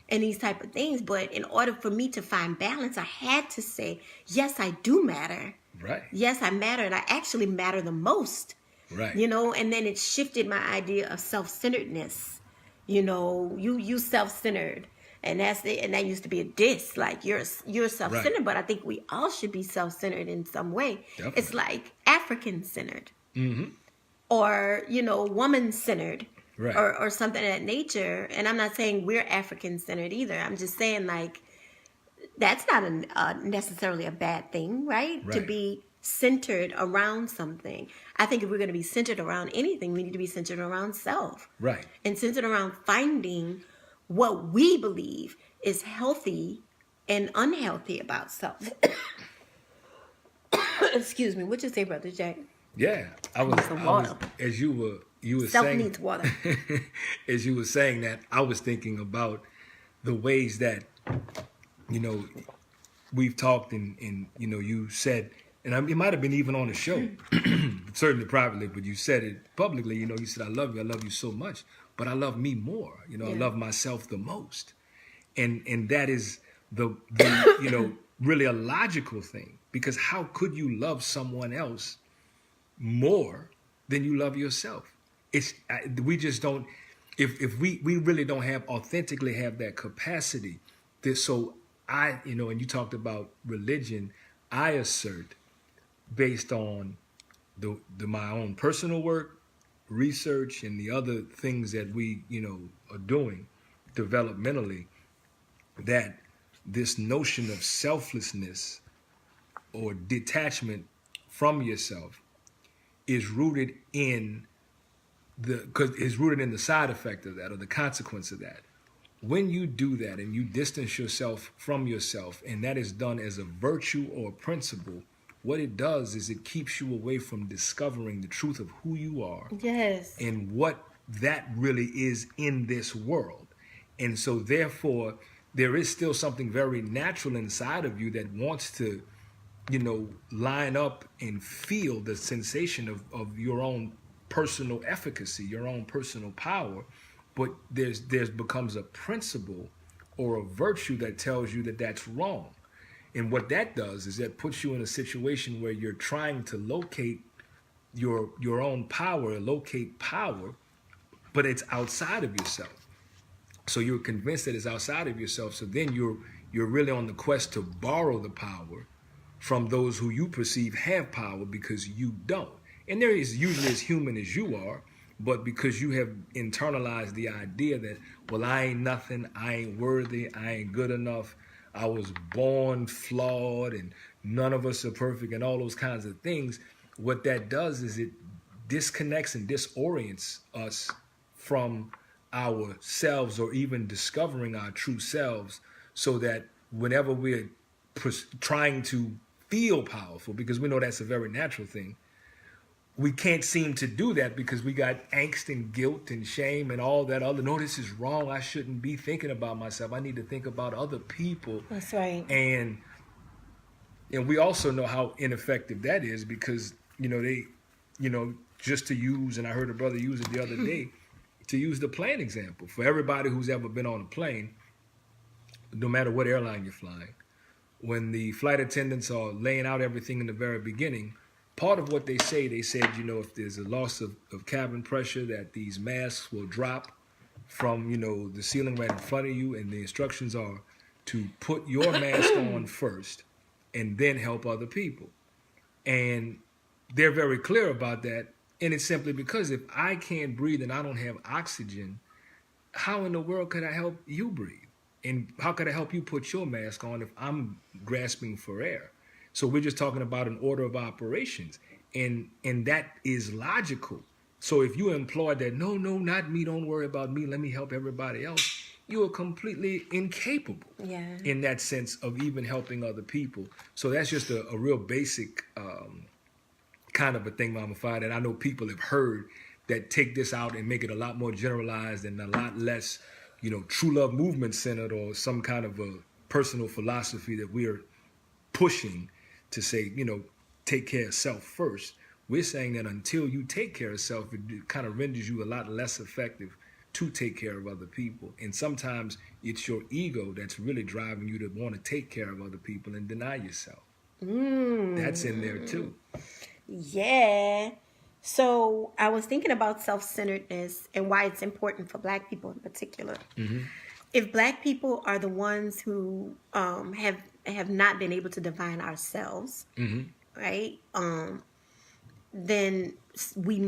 and these type of things. But in order for me to find balance, I had to say, yes, I do matter. Right. Yes, I matter. And I actually matter the most. Right. You know, and then it shifted my idea of self-centeredness. You know, you self-centered. And that used to be a diss, like you're self-centered, Right. but I think we all should be self-centered in some way. Definitely. It's like African-centered. Mm-hmm. Or, you know, woman-centered. Right. Or something of that nature. And I'm not saying we're African-centered either. I'm just saying, like, that's not necessarily a bad thing, right? Right. To be centered around something. I think if we're going to be centered around anything, we need to be centered around self. Right. And centered around finding what we believe is healthy and unhealthy about self. Excuse me. What you say, Brother Jack? Yeah, I was as you were Self saying, needs water. as you were saying that, I was thinking about the ways that, you know, we've talked and you know, you said, and it might have been even on the show, certainly privately, but you said it publicly. You know, you said, I love you so much, but I love me more. You know, I love myself the most, and that is the you know, really a logical thing, because how could you love someone else more than you love yourself? We just don't, if we really don't authentically have that capacity. So I, you know, and you talked about religion, I assert, based on my own personal work, research, and the other things that we, you know, are doing developmentally, that this notion of selflessness or detachment from yourself is rooted in the side effect of that, or the consequence of that. When you do that and you distance yourself from yourself, and that is done as a virtue or a principle, what it does is it keeps you away from discovering the truth of who you are. Yes. And what that really is in this world. And so therefore, there is still something very natural inside of you that wants to, you know, line up and feel the sensation of your own personal efficacy, your own personal power. But there's becomes a principle or a virtue that tells you that that's wrong. And what that does is that puts you in a situation where you're trying to locate your own power, locate power, but it's outside of yourself. So you're convinced that it's outside of yourself. So then you're really on the quest to borrow the power from those who you perceive have power, because you don't. And there is usually as human as you are, but because you have internalized the idea that, well, I ain't nothing, I ain't worthy, I ain't good enough, I was born flawed, and none of us are perfect, and all those kinds of things, what that does is it disconnects and disorients us from ourselves, or even discovering our true selves, so that whenever we're trying to feel powerful, because we know that's a very natural thing, we can't seem to do that because we got angst and guilt and shame and all that other, no, this is wrong, I shouldn't be thinking about myself, I need to think about other people. That's right. And we also know how ineffective that is, because, you know, they, you know, just to use, and I heard a brother use it the other day, to use the plane example, for everybody who's ever been on a plane, no matter what airline you're flying, when the flight attendants are laying out everything in the very beginning, part of what they said, you know, if there's a loss of cabin pressure, that these masks will drop from, you know, the ceiling right in front of you, and the instructions are to put your mask on first and then help other people. And they're very clear about that, And it's simply because if I can't breathe and I don't have oxygen, how in the world could I help you breathe? And how could I help you put your mask on if I'm grasping for air? So we're just talking about an order of operations. And that is logical. So if you employ that, no, not me, don't worry about me, let me help everybody else, you are completely incapable in that sense of even helping other people. So that's just a real basic kind of a thing, Mama Fi, that I know people have heard that take this out and make it a lot more generalized and a lot less, true love movement centered or some kind of a personal philosophy that we are pushing to say, take care of self first. We're saying that until you take care of self, it kind of renders you a lot less effective to take care of other people. And sometimes it's your ego that's really driving you to want to take care of other people and deny yourself. That's in there too. Yeah. So I was thinking about self-centeredness and why it's important for Black people in particular. Mm-hmm. If Black people are the ones who have not been able to define ourselves, right? Then we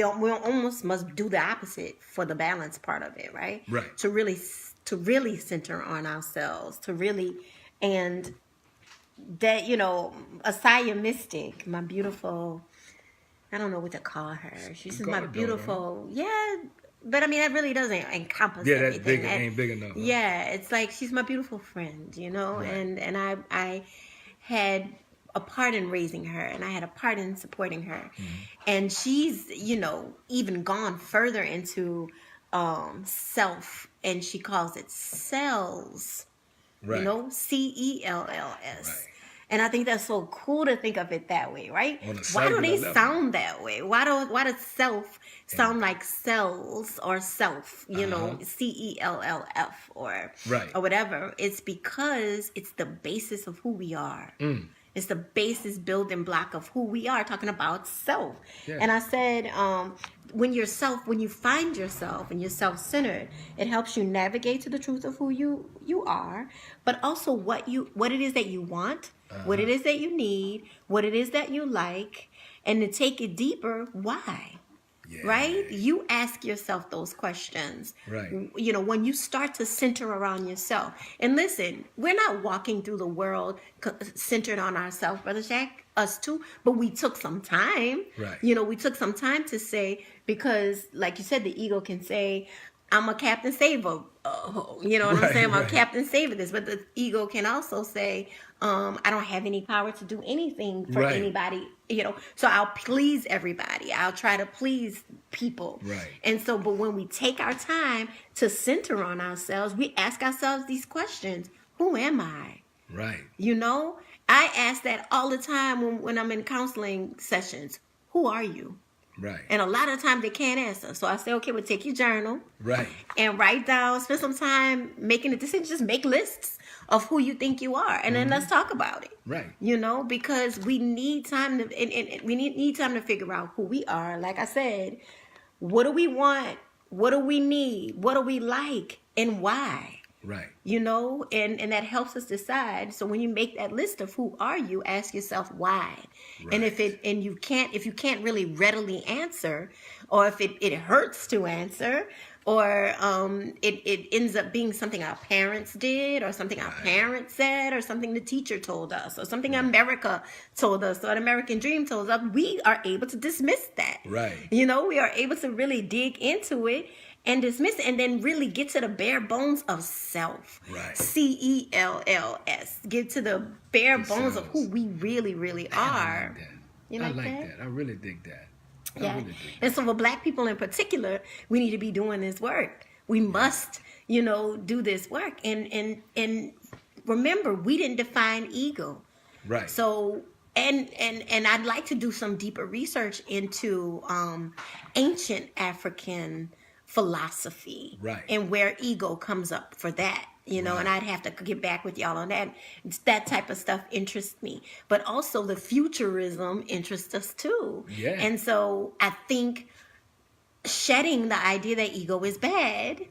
almost must do the opposite for the balance part of it, right? Right. To really center on ourselves, to really, and that, Asaya Mystic, my beautiful, I don't know what to call her. She's my beautiful, but I mean, that really doesn't encompass everything. That ain't big enough. Huh? Yeah, it's like she's my beautiful friend, right. and I had a part in raising her, and I had a part in supporting her. And she's, even gone further into self, and she calls it cells, CELLS. Right. And I think that's so cool to think of it that way, right? Why do they sound that way? Why does self sound like cells or self, CELLF or whatever? It's because it's the basis of who we are. It's the basis building block of who we are, talking about self. Yeah. And I said, when you find yourself and you're self-centered, it helps you navigate to the truth of who you are, but also what it is that you want, what it is that you need, what it is that you like, and to take it deeper, why? Yeah. Right? You ask yourself those questions. Right. When you start to center around yourself. And listen, we're not walking through the world centered on ourselves, Brother Shaq, us too, but we took some time. Right. We took some time to say, because like you said, the ego can say, I'm a Captain Saver. You know what I'm saying? I'm a Captain Saver this. But the ego can also say, I don't have any power to do anything for anybody, so I'll please everybody. I'll try to please people. Right. And so, but when we take our time to center on ourselves, we ask ourselves these questions. Who am I? Right. I ask that all the time when I'm in counseling sessions. Who are you? Right. And a lot of times they can't answer. So I say, okay, well, take your journal. Right. And write down, spend some time making a decision. Just make lists of who you think you are. And then let's talk about it. Right. Because we need time to, and we need time to figure out who we are. Like I said, what do we want? What do we need? What do we like? And why? Right. And that helps us decide. So when you make that list of who are you, ask yourself why. Right. And if you can't really readily answer, or if it hurts to answer, or it ends up being something our parents did, or something our parents said, or something the teacher told us, or something America told us, or an American dream told us, we are able to dismiss that. Right. We are able to really dig into it and dismiss it, and then really get to the bare bones of self. Right. CELLS. Get to the bare bones of who we really, really are. I like that. I really dig that. Yeah. And so for Black people in particular, we need to be doing this work. We must, do this work. And remember, we didn't define ego. Right. So and I'd like to do some deeper research into ancient African philosophy, right, and where ego comes up for that, and I'd have to get back with y'all on that. That type of stuff interests me, but also the futurism interests us too. Yeah. And so I think shedding the idea that ego is bad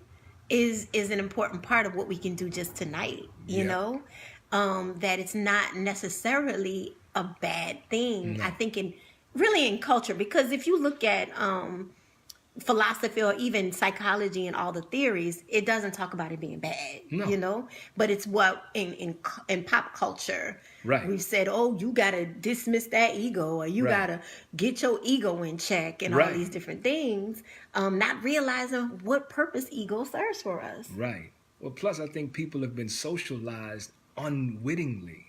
is an important part of what we can do just tonight. That it's not necessarily a bad thing. No. I think really in culture, because if you look at philosophy or even psychology and all the theories, it doesn't talk about it being bad, No. but it's what in pop culture, Right. we've said, oh, you got to dismiss that ego, or you Right. got to get your ego in check, and all these different things, not realizing what purpose ego serves for us. Right. Well, plus I think people have been socialized unwittingly,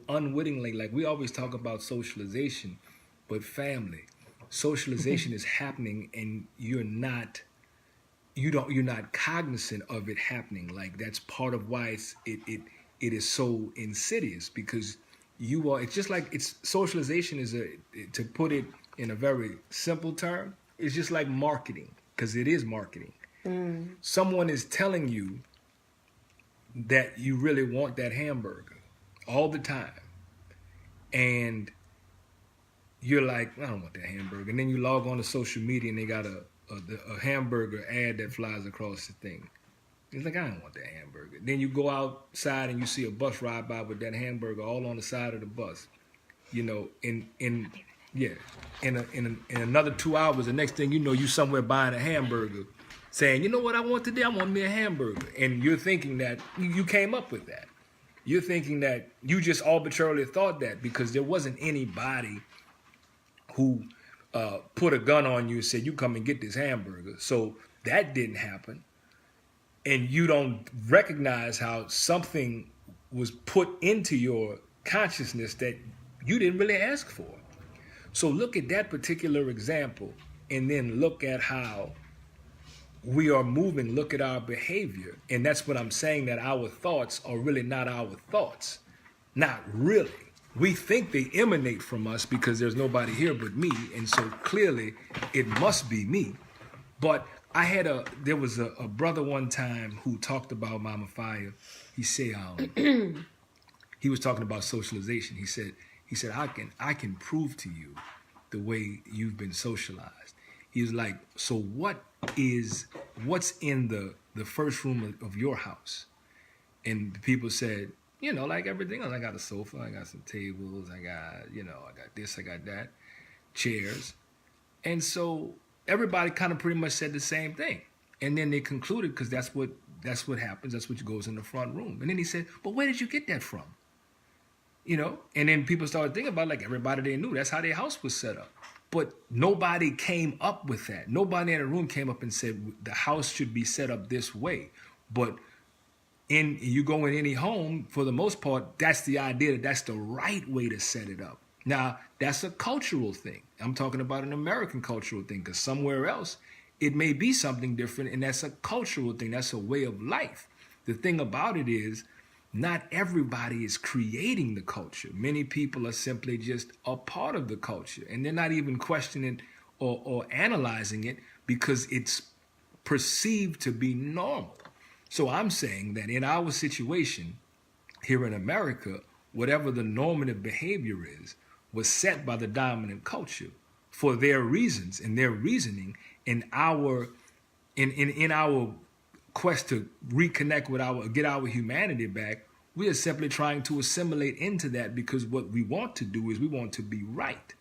unwittingly. Like we always talk about socialization, but family, socialization is happening and you're not cognizant of it happening. Like that's part of why it is so insidious, because it's just like socialization is to put it in a very simple term, it's just like marketing, because it is marketing. Someone is telling you that you really want that hamburger all the time, and you're like, I don't want that hamburger. And then you log on to social media and they got a hamburger ad that flies across the thing. It's like, I don't want that hamburger. Then you go outside and you see a bus ride by with that hamburger all on the side of the bus. In another 2 hours, the next thing you know, you somewhere buying a hamburger, saying, you know what I want today? I want me a hamburger. And you're thinking that you came up with that. You're thinking that you just arbitrarily thought that because there wasn't anybody who put a gun on you and said, you come and get this hamburger. So that didn't happen. And you don't recognize how something was put into your consciousness that you didn't really ask for. So look at that particular example and then look at how we are moving, look at our behavior. And that's what I'm saying, that our thoughts are really not our thoughts. Not really. We think they emanate from us because there's nobody here but me. And so clearly it must be me. But there was a brother one time who talked about Mama Fire. He said, he was talking about socialization. He said, I can prove to you the way you've been socialized. He was like, so what's in the first room of your house? And the people said, like everything else. I got a sofa, I got some tables, I got this, I got that, chairs. And so everybody kind of pretty much said the same thing. And then they concluded, because that's what happens, that's what goes in the front room. And then he said, but where did you get that from? And then people started thinking about, like, everybody they knew, that's how their house was set up. But nobody came up with that. Nobody in the room came up and said the house should be set up this way. But you go in any home, for the most part, that's the idea, that that's the right way to set it up. Now, that's a cultural thing. I'm talking about an American cultural thing, because somewhere else, it may be something different, and that's a cultural thing. That's a way of life. The thing about it is, not everybody is creating the culture. Many people are simply just a part of the culture, and they're not even questioning or analyzing it because it's perceived to be normal. So I'm saying that in our situation here in America, whatever the normative behavior is, was set by the dominant culture for their reasons and their reasoning. In our quest to reconnect with get our humanity back, we are simply trying to assimilate into that, because what we want to do is we want to be right.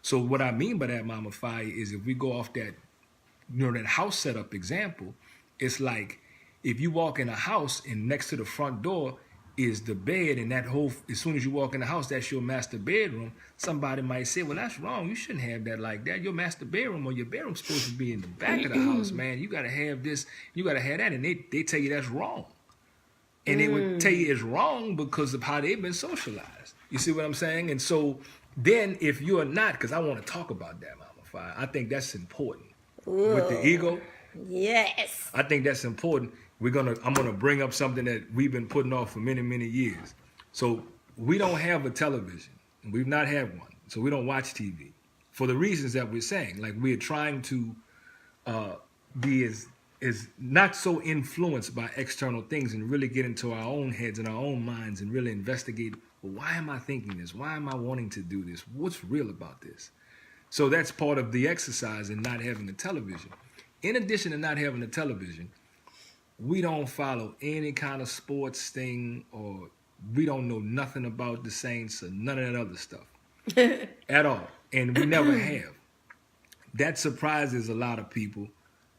So what I mean by that, Mama Fire, is if we go off that, that house setup example, it's like if you walk in a house and next to the front door is the bed, and as soon as you walk in the house, that's your master bedroom. Somebody might say, well, that's wrong. You shouldn't have that like that. Your master bedroom or your bedroom's supposed to be in the back of the house, man. You got to have this, you got to have that. And they tell you that's wrong. And they would tell you it's wrong because of how they've been socialized. You see what I'm saying? And so then if you're not, because I want to talk about that, Mama Fire, I think that's important. Ooh. With the ego. Yes. I think that's important. I'm gonna bring up something that we've been putting off for many, many years. So we don't have a television. We've not had one. So we don't watch TV for the reasons that we're saying. Like, we're trying to be as not so influenced by external things and really get into our own heads and our own minds and really investigate, well, why am I thinking this? Why am I wanting to do this? What's real about this? So that's part of the exercise in not having a television. In addition to not having a television, we don't follow any kind of sports thing, or we don't know nothing about the Saints or none of that other stuff at all. and we never have. That surprises a lot of people.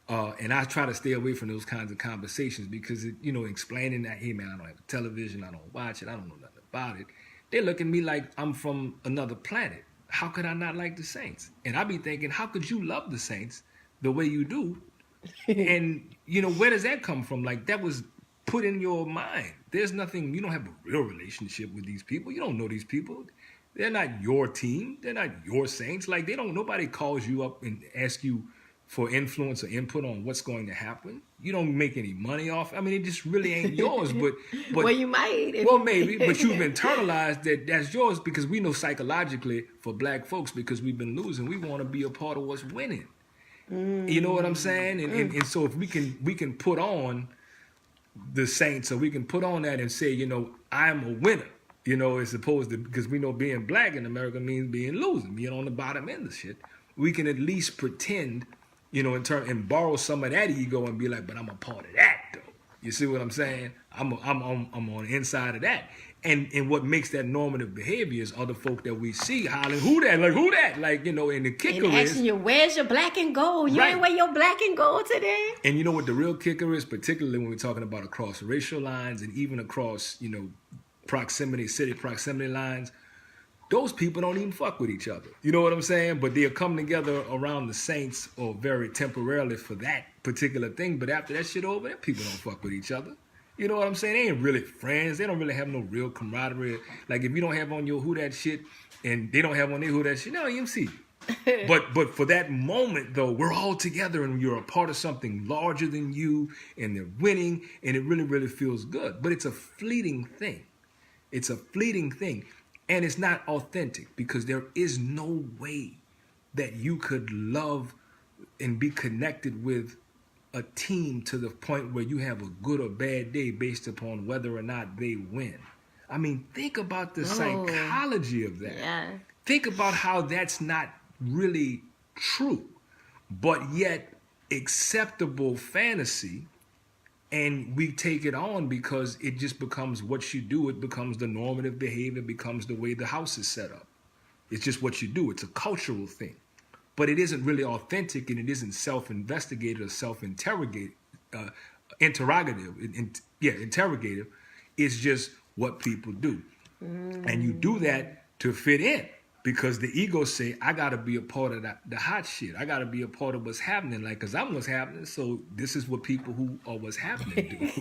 And I try to stay away from those kinds of conversations because, explaining that, hey, man, I don't have a television, I don't watch it, I don't know nothing about it. They look at me like I'm from another planet. How could I not like the Saints? And I be thinking, how could you love the Saints the way you do? And, where does that come from? Like, that was put in your mind. There's nothing, you don't have a real relationship with these people. You don't know these people. They're not your team. They're not your Saints. Like, nobody calls you up and asks you for influence or input on what's going to happen. You don't make any money off. I mean, it just really ain't yours. But well, you might. Well, maybe, but you've internalized that that's yours because we know psychologically for black folks, because we've been losing, we want to be a part of what's winning. You know what I'm saying? And so if we can put on the Saints, or we can put on that and say, I'm a winner, as opposed to, because we know being black in America means being losing, being on the bottom end of shit. We can at least pretend, and borrow some of that ego and be like, but I'm a part of that though. You see what I'm saying? I'm on the inside of that. And what makes that normative behavior is other folk that we see hollering, who that? Like, who that? Like, and the kicker and asking you, where's your black and gold? You ain't wear your black and gold today. And you know what the real kicker is, particularly when we're talking about across racial lines and even across, city proximity lines, those people don't even fuck with each other. You know what I'm saying? But they'll come together around the Saints or very temporarily for that particular thing. But after that shit over, them people don't fuck with each other. You know what I'm saying? They ain't really friends. They don't really have no real camaraderie. Like, if you don't have on your who that shit and they don't have on their who that shit, no, you don't see you. But for that moment, though, we're all together and you're a part of something larger than you and they're winning and it really, really feels good. But it's a fleeting thing. It's a fleeting thing. And it's not authentic because there is no way that you could love and be connected with a team to the point where you have a good or bad day based upon whether or not they win. I mean, think about the psychology of that. Yeah. Think about how that's not really true, but yet acceptable fantasy. And we take it on because it just becomes what you do. It becomes the normative behavior, becomes the way the house is set up. It's just what you do. It's a cultural thing. But it isn't really authentic and it isn't self-investigated or self-interrogative. Interrogative. It's just what people do. And you do that to fit in. Because the ego say, I got to be a part of the hot shit. I got to be a part of what's happening. Like, because I'm what's happening. So this is what people who are what's happening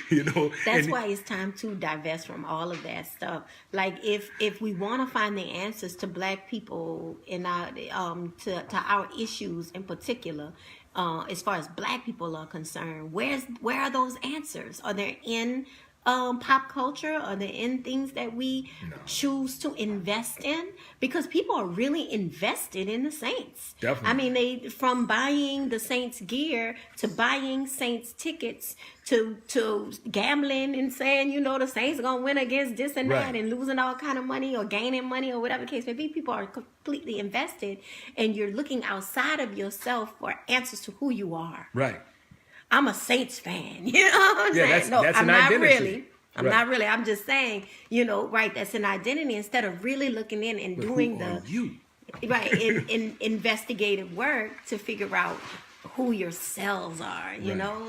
do. That's why it's time to divest from all of that stuff. Like, if we want to find the answers to black people in our, to our issues in particular, as far as black people are concerned, where are those answers? Are they in pop culture? Are they in things that we choose to invest in? Because people are really invested in the Saints. Definitely. I mean, they from buying the Saints gear to buying Saints tickets to gambling and saying, the Saints are going to win against this and that and losing all kind of money or gaining money or whatever the case may be. People are completely invested and you're looking outside of yourself for answers to who you are. Right. I'm a Saints fan. You know what I'm saying? That's I'm an not identity. really. I'm not really. I'm just saying, that's an identity instead of really looking in and doing in investigative work to figure out who your cells are,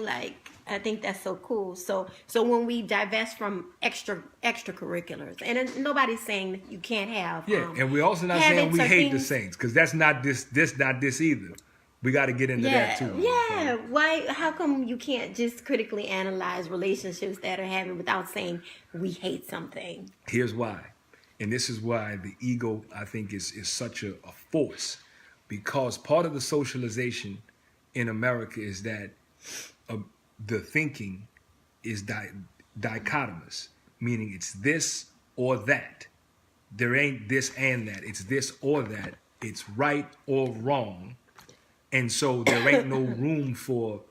like I think that's so cool. So when we divest from extracurriculars, and nobody's saying that you can't have and we're also not saying we hate the Saints, because that's not this not this either. We got to get into that too. Yeah. Why? How come you can't just critically analyze relationships that are happening without saying we hate something? Here's why. And this is why the ego, I think, is such a force. Because part of the socialization in America is that the thinking is dichotomous, meaning it's this or that. There ain't this and that. It's this or that. It's right or wrong. And so there ain't no room for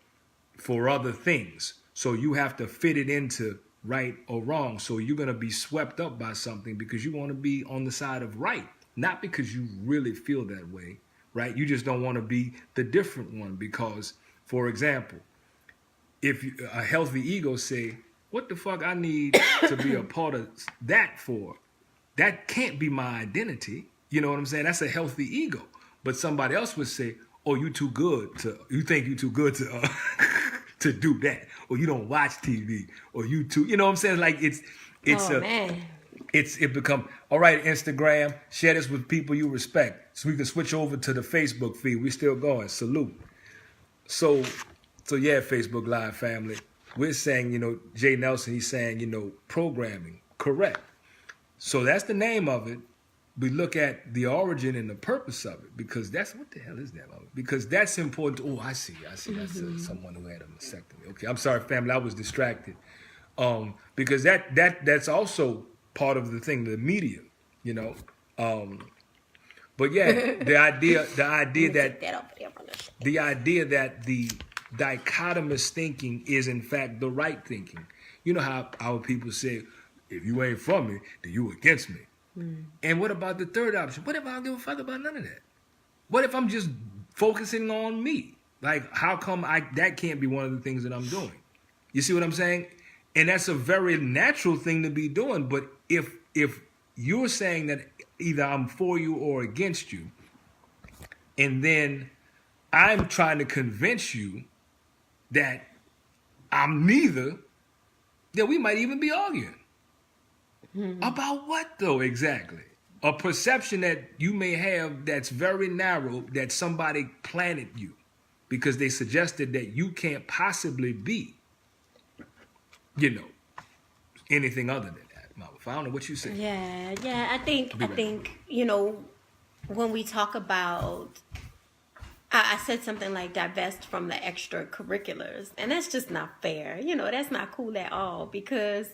other things. So you have to fit it into right or wrong. So you're going to be swept up by something because you want to be on the side of right, not because you really feel that way, right? You just don't want to be the different one because, for example, if a healthy ego say, what the fuck I need to be a part of that for? That can't be my identity. You know what I'm saying? That's a healthy ego. But somebody else would say, "Oh, you think you too good to to do that, or you don't watch TV, or you too." You know what I'm saying? Like Man. it become all right. Instagram, share this with people you respect, so we can switch over to the Facebook feed. We still going. Salute. So yeah, Facebook Live family. We're saying, Jay Nelson. He's saying, programming, correct. So that's the name of it. We look at the origin and the purpose of it, because that's what the hell is that? Because that's important. Oh, I see. That's someone who had a mastectomy. Okay, I'm sorry, family. I was distracted. Because that's also part of the thing, the media, But yeah, the idea that the dichotomous thinking is in fact the right thinking. You know how our people say, if you ain't for me, then you against me. And what about the third option? What if I don't give a fuck about none of that? What if I'm just focusing on me? Like, how come that can't be one of the things that I'm doing? You see what I'm saying? And that's a very natural thing to be doing. But if you're saying that either I'm for you or against you, and then I'm trying to convince you that I'm neither, then we might even be arguing. About what though exactly? A perception that you may have that's very narrow, that somebody planted you because they suggested that you can't possibly be, anything other than that. Mama, I don't know what you say. Yeah. I think when we talk about, I said something like divest from the extracurriculars, and that's just not fair. That's not cool at all, because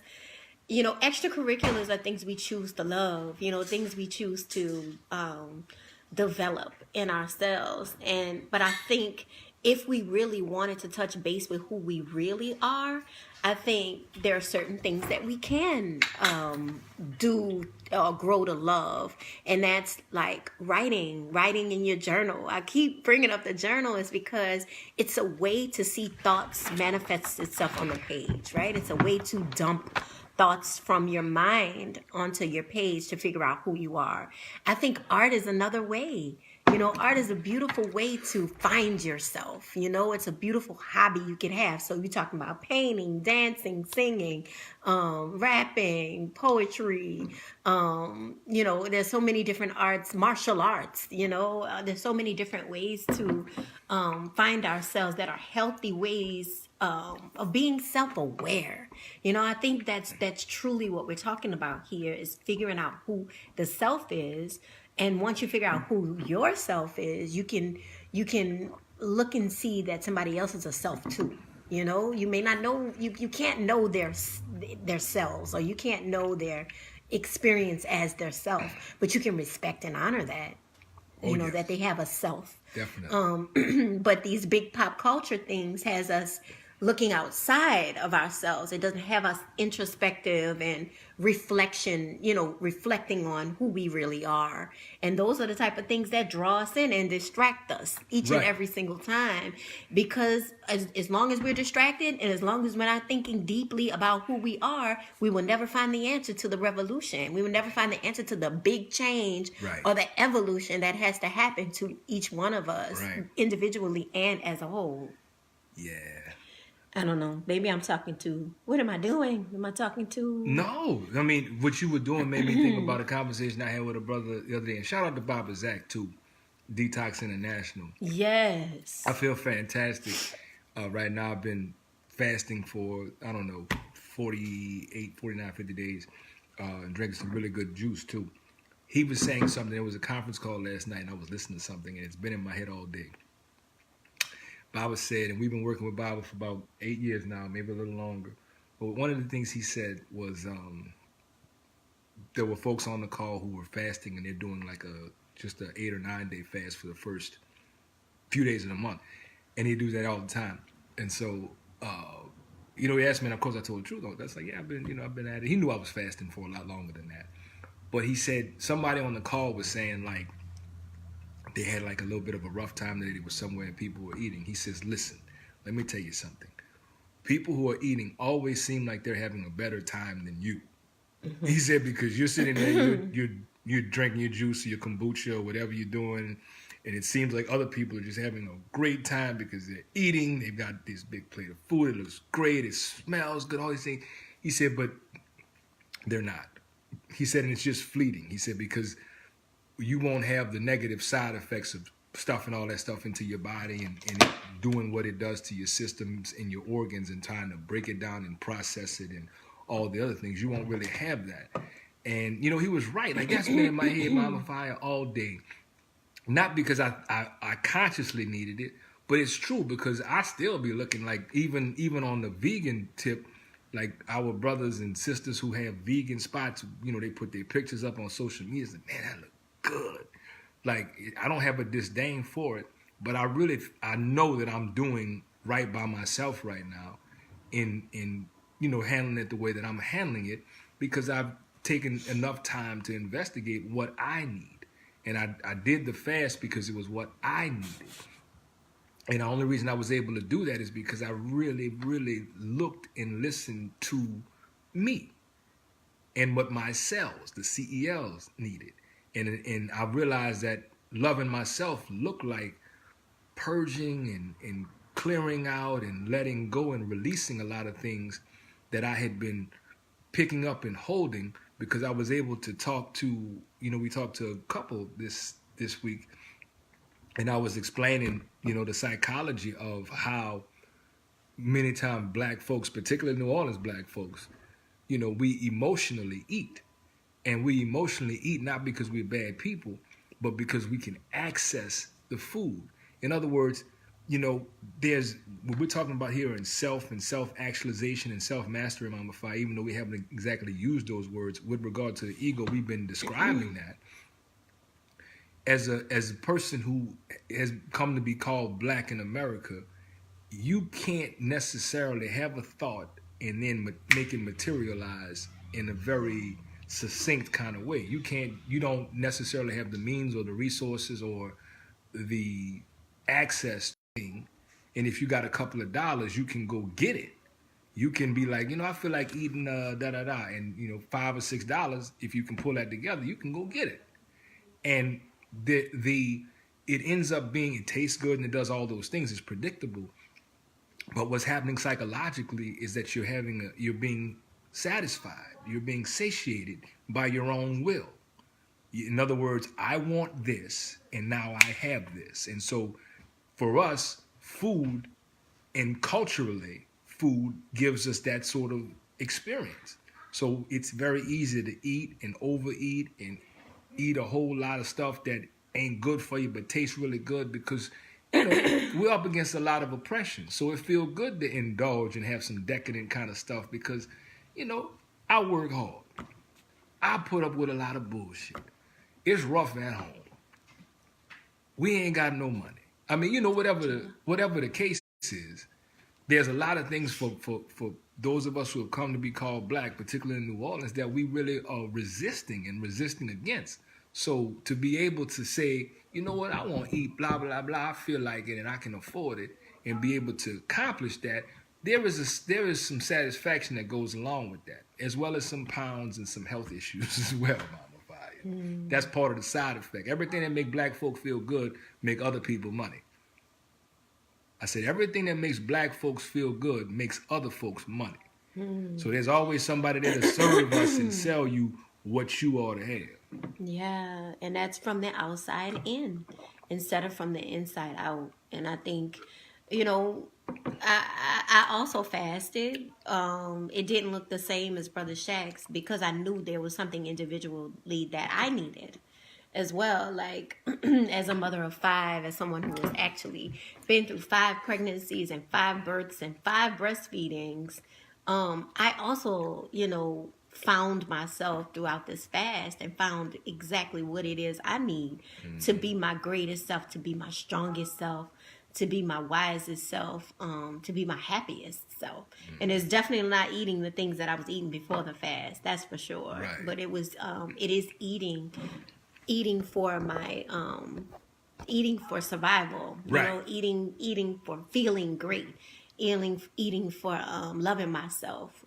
extracurriculars are things we choose to love, things we choose to develop in ourselves. But I think if we really wanted to touch base with who we really are, I think there are certain things that we can do or grow to love. And that's like writing in your journal. I keep bringing up the journal is because it's a way to see thoughts manifest itself on the page, right? It's a way to dump thoughts from your mind onto your page to figure out who you are. I think art is another way. Art is a beautiful way to find yourself. It's a beautiful hobby you can have. So you're talking about painting, dancing, singing, rapping, poetry. There's so many different arts, martial arts, there's so many different ways to find ourselves that are healthy ways of being self-aware. I think that's truly what we're talking about here, is figuring out who the self is. And once you figure out who yourself is, you can look and see that somebody else is a self too. You may not know, you can't know their selves, or you can't know their experience as their self, but you can respect and honor that. Yes. That they have a self. Definitely. But these big pop culture things has us looking outside of ourselves. It doesn't have us introspective and reflecting on who we really are. And those are the type of things that draw us in and distract us each and every single time. Because as long as we're distracted, and as long as we're not thinking deeply about who we are, we will never find the answer to the revolution. We will never find the answer to the big change or the evolution that has to happen to each one of us individually and as a whole. Yeah. I don't know. Maybe I'm talking to... What am I doing? Am I talking to... No. I mean, what you were doing made me think about a conversation I had with a brother the other day. And shout out to Baba Zach, too. Detox International. Yes. I feel fantastic. Right now, I've been fasting for, 48, 49, 50 days. And drinking some really good juice, too. He was saying something. There was a conference call last night, and I was listening to something, and it's been in my head all day. Baba said, and we've been working with Baba for about 8 years now, maybe a little longer. But one of the things he said was there were folks on the call who were fasting, and they're doing like just an 8 or 9 day fast for the first few days of the month. And he do that all the time. And so, he asked me, and of course I told the truth. That's like, yeah, I've been at it. He knew I was fasting for a lot longer than that. But he said somebody on the call was saying like, they had like a little bit of a rough time that they were somewhere and people were eating. He says, listen, let me tell you something. People who are eating always seem like they're having a better time than you. Mm-hmm. He said, because you're sitting there, you're drinking your juice or your kombucha or whatever you're doing, and it seems like other people are just having a great time because they're eating. They've got this big plate of food. It looks great. It smells good. All these things. He said, but they're not. He said, and it's just fleeting. He said, because you won't have the negative side effects of stuffing all that stuff into your body and it doing what it does to your systems and your organs and trying to break it down and process it and all the other things. You won't really have that. And, he was right. Like, that's been in my head, Mama Fire, all day. Not because I consciously needed it, but it's true because I still be looking like, even on the vegan tip, like our brothers and sisters who have vegan spots, they put their pictures up on social media. It's like, man, that look good. Like, I don't have a disdain for it, but I know that I'm doing right by myself right now in handling it the way that I'm handling it, because I've taken enough time to investigate what I need. And I did the fast because it was what I needed. And the only reason I was able to do that is because I really, really looked and listened to me and what my cells, the CELs, needed. And I realized that loving myself looked like purging and clearing out and letting go and releasing a lot of things that I had been picking up and holding, because I was able to talk to, we talked to a couple this week, and I was explaining, the psychology of how many times black folks, particularly New Orleans black folks, we emotionally eat. And we emotionally eat not because we're bad people, but because we can access the food. In other words, there's what we're talking about here in self-actualization and self-mastery, Mama Fire, even though we haven't exactly used those words with regard to the ego, we've been describing that. As a person who has come to be called black in America, you can't necessarily have a thought and then make it materialize in a very succinct kind of way. You don't necessarily have the means or the resources or the access thing. And if you got a couple of dollars, you can go get it. You can be like, I feel like eating and $5 or $6, if you can pull that together, you can go get it. And it ends up being, it tastes good and it does all those things. It's predictable. But what's happening psychologically is that you're being satisfied. You're being satiated by your own will. In other words, I want this and now I have this. And so for us, food and culturally, food gives us that sort of experience. So it's very easy to eat and overeat and eat a whole lot of stuff that ain't good for you but tastes really good because we're up against a lot of oppression. So it feels good to indulge and have some decadent kind of stuff because, I work hard. I put up with a lot of bullshit. It's rough at home. We ain't got no money. I mean, whatever the case is, there's a lot of things for those of us who have come to be called black, particularly in New Orleans, that we really are resisting against. So to be able to say, I want to eat blah, blah, blah, I feel like it and I can afford it, and be able to accomplish that, there is some satisfaction that goes along with that, as well as some pounds and some health issues as well, Mama Fire. That's part of the side effect. Everything that make black folk feel good make other people money. I said everything that makes black folks feel good makes other folks money. So there's always somebody there to serve us and sell you what you ought to have. Yeah, and that's from the outside in instead of from the inside out. And I think, I also fasted. It didn't look the same as Brother Shaq's because I knew there was something individually that I needed as well. Like as a mother of 5, as someone who has actually been through 5 pregnancies and 5 births and 5 breastfeedings, I also, found myself throughout this fast and found exactly what it is I need to be my greatest self, to be my strongest self, to be my wisest self, to be my happiest self. And it's definitely not eating the things that I was eating before the fast, that's for sure. Right. But it is eating for my eating for survival, Right. Eating for feeling great, eating for loving myself.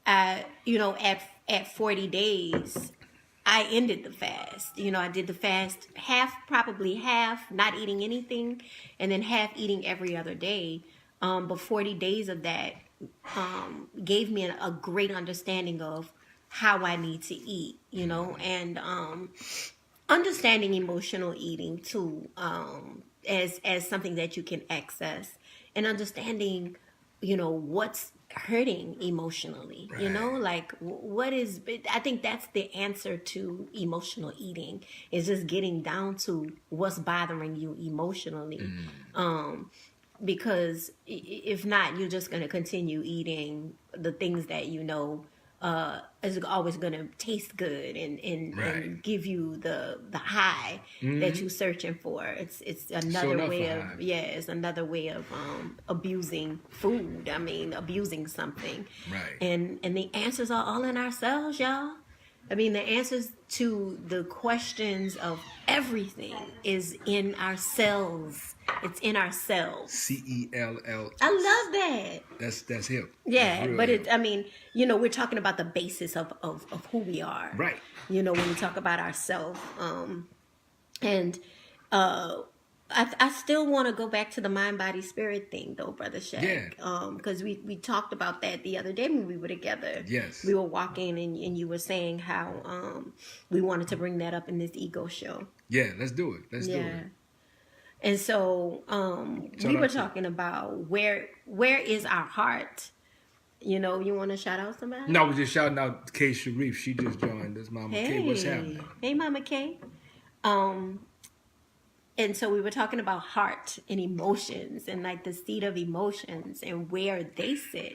At 40 days, I ended the fast. You know, I did the fast probably half not eating anything, and then half eating every other day. But 40 days of that gave me a great understanding of how I need to eat, you know, and understanding emotional eating too, as something that you can access, and understanding, you know, what's hurting emotionally, you know, like what is, I think that's the answer to emotional eating, is just getting down to what's bothering you emotionally. Because if not, you're just going to continue eating the things that you know is always going to taste good and give you the high that you're searching for. It's another way of it's another way of abusing food. I mean, abusing something. Right. And the answers are all in ourselves, y'all. I mean, the answers to the questions of everything is in ourselves. It's in ourselves. CELL. I love that. That's him. Yeah, really but it, I mean, you know, we're talking about the basis of who we are. Right. You know, when we talk about ourselves. And I still want to go back to the mind, body, spirit thing, though, Brother Shaq. Yeah. Because we talked about that the other day when we were together. Yes. We were walking, and you were saying how we wanted to bring that up in this ego show. Yeah, let's do it. Let's do it. And so we were talking about where is our heart. You know, you want to shout out somebody? No, we're just shouting out Kay Sharif. She just joined us. Mama Kay, what's happening? Hey, Mama Kay. And so we were talking about heart and emotions, and like the seat of emotions and where they sit.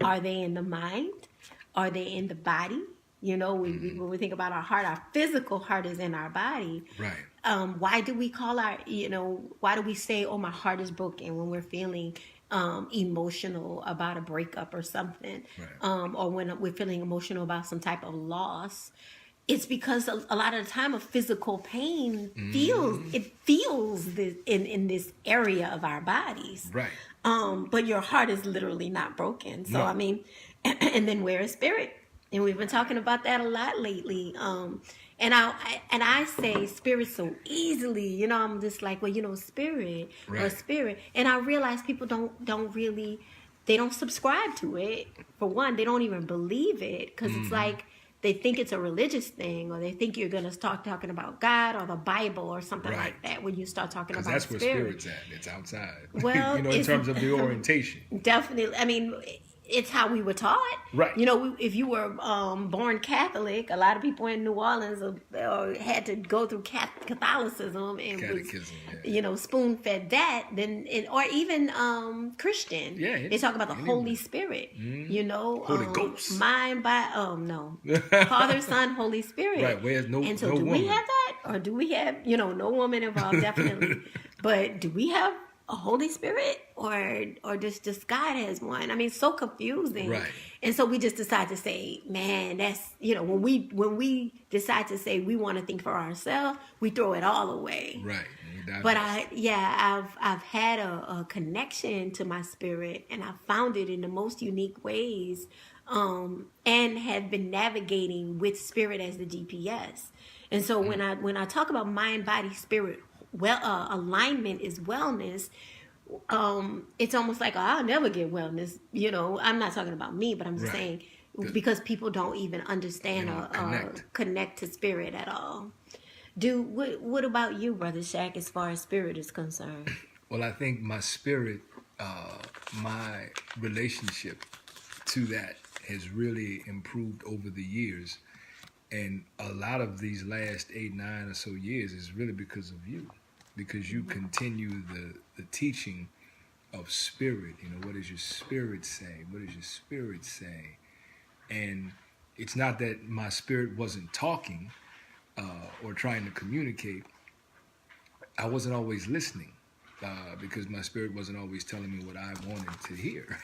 Are they in the mind? Are they in the body? You know, when we think about our heart, our physical heart is in our body. Right. Why do we call why do we say, oh, my heart is broken when we're feeling emotional about a breakup or something? Right. Or when we're feeling emotional about some type of loss? It's because a lot of the time a physical pain feels this in this area of our bodies. Right. But your heart is literally not broken. So, I mean, and then where is spirit? And we've been talking about that a lot lately. And I say spirit so easily, you know, I'm just like, well, you know, spirit or spirit. And I realize people don't really, they don't subscribe to it. For one, they don't even believe it, because it's like, they think it's a religious thing, or they think you're going to start talking about God or the Bible or something like that when you start talking about that's where spirit. spirit's at. It's outside. Well, you know, in terms of the orientation. Definitely. I mean, it's how we were taught. Right. You know, if you were born Catholic, a lot of people in New Orleans had to go through Catholicism and Catechism, was, you know, spoon-fed that. Then, or even Christian. Yeah. They talk about the Holy Spirit. You know, Holy Ghost. Mind, by no, Father, Son, Holy Spirit. Right. Where's no And so, no do woman. we have that, or do we have, you know, no woman involved? Definitely. But do we have a Holy Spirit, or just God has one? I mean, it's so confusing. Right. And so we just decide to say, man, that's, you know, when we decide to say we want to think for ourselves, we throw it all away. Right. But I've had a connection to my spirit, and I found it in the most unique ways, and have been navigating with spirit as the GPS. And so when I talk about mind, body, spirit, alignment is wellness. It's almost like, oh, I'll never get wellness. You know, I'm not talking about me, but I'm just saying, because people don't even understand or connect to spirit at all. What about you, Brother Shaq, as far as spirit is concerned? Well, I think my spirit, my relationship to that has really improved over the years. And a lot of these last 8, 9 or so years is really because of you. Because you continue the teaching of spirit. You know, what does your spirit say? What does your spirit say? And it's not that my spirit wasn't talking or trying to communicate. I wasn't always listening because my spirit wasn't always telling me what I wanted to hear.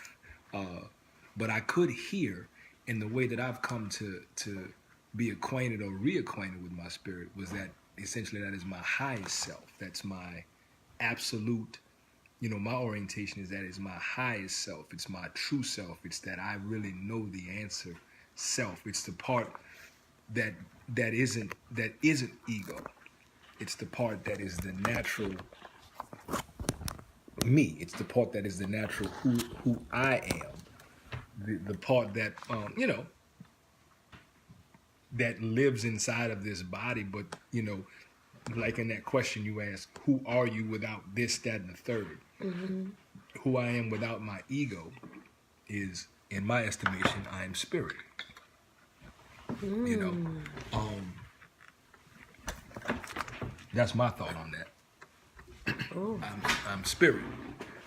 But I could hear, in the way that I've come to be acquainted or reacquainted with my spirit, was that essentially that is my highest self. That's my absolute, you know, my orientation is that is my highest self. It's my true self. It's that I really know the answer self. It's the part that isn't ego. It's the part that is the natural me. It's the part that is the natural who I am. The part that that lives inside of this body, but like in that question you asked, who are you without this, that, and the third? Mm-hmm. Who I am without my ego is, in my estimation, I am spirit. That's my thought on that. Oh. I'm spirit.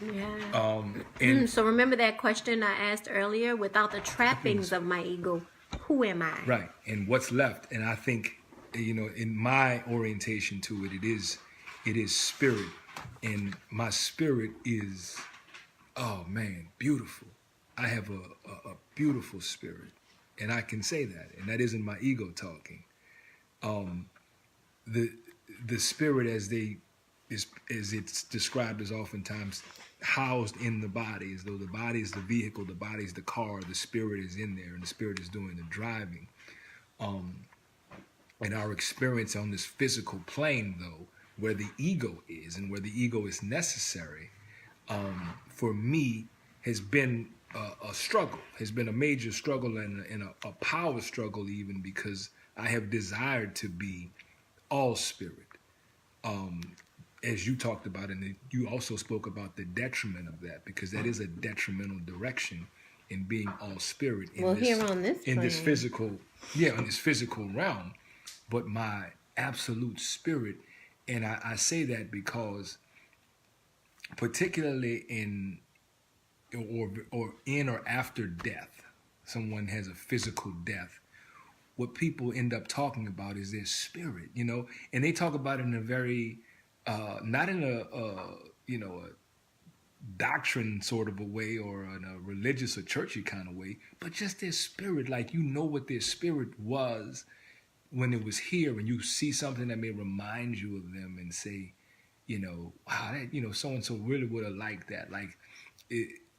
Yeah. And So remember that question I asked earlier? Without the trappings of my ego, who am I? right. And what's left? And I think, in my orientation to it, it is spirit. And my spirit is, oh man, beautiful. I have a beautiful spirit. And I can say that. And that isn't my ego talking. The spirit as it's described as oftentimes housed in the body, as though the body is the vehicle, the body is the car, the spirit is in there, and the spirit is doing the driving. And our experience on this physical plane, though, where the ego is and where the ego is necessary, for me, has been a struggle, has been a major struggle and a power struggle even, because I have desired to be all spirit. As you talked about, and you also spoke about the detriment of that, because that is a detrimental direction in being all spirit in this physical realm. But my absolute spirit, and I say that because particularly in or after death, someone has a physical death, what people end up talking about is their spirit, and they talk about it in a very, not in a doctrine sort of a way or in a religious or churchy kind of way, but just their spirit, like what their spirit was when it was here, and you see something that may remind you of them and say, wow, that, so-and-so really would have liked that. Like,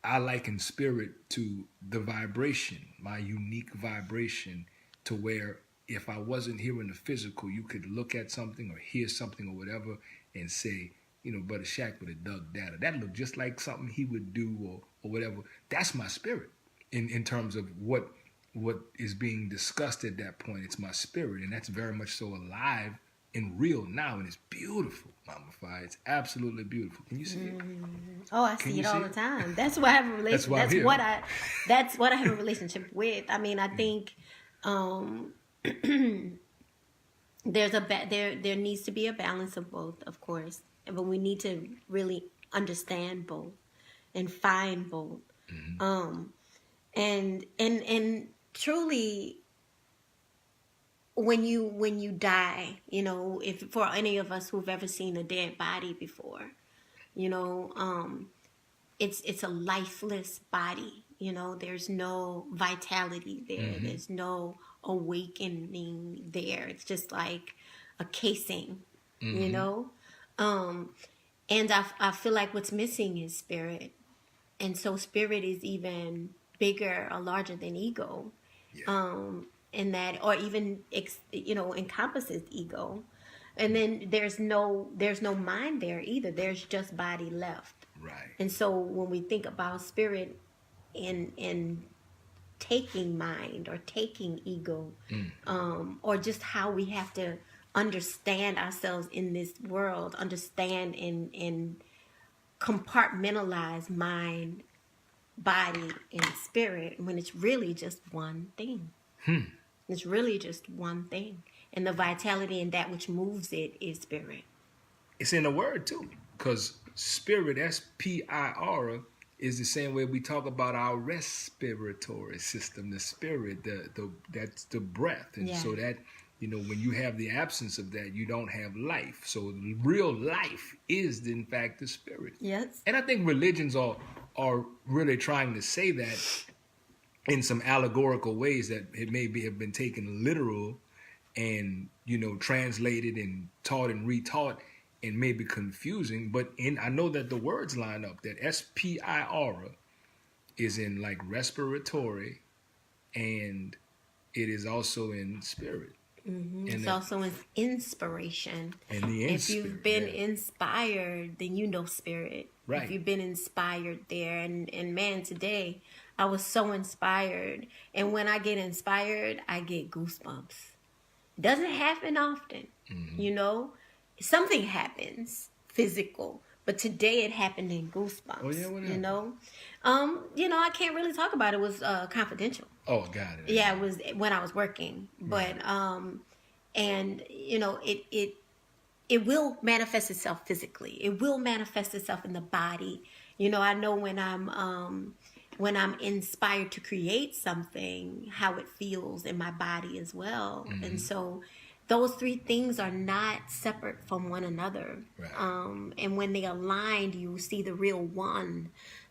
I liken spirit to the vibration, my unique vibration, to where if I wasn't here in the physical, you could look at something or hear something or whatever and say, Brother Shaq would have dug that, or that looked just like something he would do or whatever. That's my spirit in terms of what is being discussed at that point. It's my spirit, and that's very much so alive and real now, and it's beautiful, Mama Fi. It's absolutely beautiful. Can you see it? Oh, I see it all the time. That's why I have a relationship. That's what I have a relationship with. I mean, I think there needs to be a balance of both, of course, but we need to really understand both and find both. And truly, when you die, if for any of us who've ever seen a dead body before, it's a lifeless body. There's no vitality there. There's no awakening there. It's just like a casing, and I feel like what's missing is spirit. And so spirit is even bigger or larger than ego. In that, or even encompasses ego. And then there's no mind there either. There's just body left. Right. And so when we think about spirit in taking mind or taking ego, or just how we have to understand ourselves in this world, understand and compartmentalize mind, body, and spirit, when it's really just one thing. It's really just one thing. And the vitality in that which moves it is spirit. It's in the word too, because spirit, S-P-I-R, is the same way we talk about our respiratory system. The spirit, that's the breath, and so that when you have the absence of that, you don't have life. So real life is in fact the spirit. Yes. And I think religions are really trying to say that in some allegorical ways that it maybe have been taken literal and translated and taught and retaught and maybe confusing, but I know that the words line up. That S-P-I-R is in like respiratory and it is also in spirit. Mm-hmm. It's also an inspiration. And the if you've been inspired, then you know spirit. Right. If you've been inspired there. And man, today I was so inspired. And when I get inspired, I get goosebumps. Doesn't happen often. Mm-hmm. You know, something happens physical. But today it happened in goosebumps. Oh, yeah, what happened? I can't really talk about it. It was confidential. Oh, got it. Yeah, it was when I was working. But and it will manifest itself physically. It will manifest itself in the body. I know when I'm inspired to create something, how it feels in my body as well. Mm-hmm. And so those three things are not separate from one another. Right. And when they aligned, you see the real one,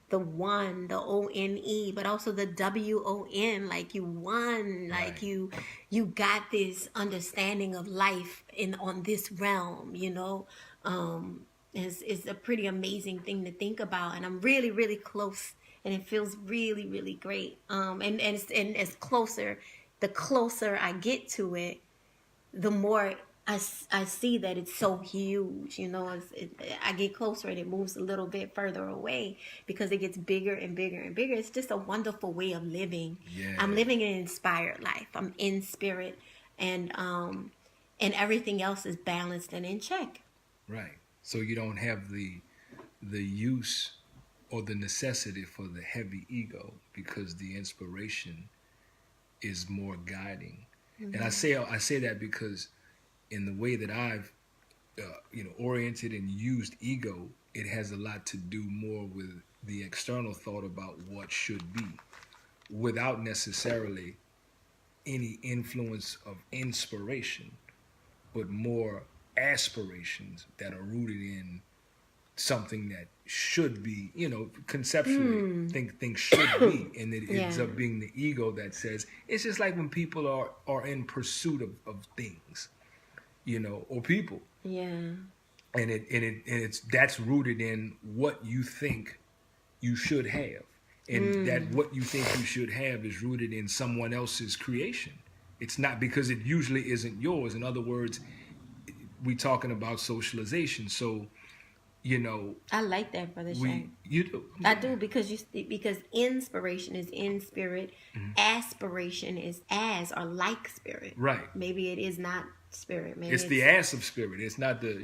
the O-N-E, but also the W-O-N, like you won, like you got this understanding of life on this realm, It's a pretty amazing thing to think about. And I'm really, really close, and it feels really, really great. And as closer, the closer I get to it, the more I see that it's so huge, I get closer and it moves a little bit further away because it gets bigger and bigger and bigger. It's just a wonderful way of living. Yeah. I'm living an inspired life. I'm in spirit, and everything else is balanced and in check. Right. So you don't have the use or the necessity for the heavy ego because the inspiration is more guiding. Mm-hmm. And I say that because in the way that I've oriented and used ego, it has a lot to do more with the external thought about what should be, without necessarily any influence of inspiration, but more aspirations that are rooted in something that should be, conceptually things should be, and it ends up being the ego that says, it's just like when people are in pursuit of things, or people. Yeah. And it's that's rooted in what you think you should have. And that what you think you should have is rooted in someone else's creation. It's not, because it usually isn't yours. In other words, we're talking about socialization. So, I like that, Brother Shaq. You do. I do, because inspiration is in spirit, aspiration is as or like spirit. Right. Maybe it is not spirit. Maybe it's the ass of spirit. It's not the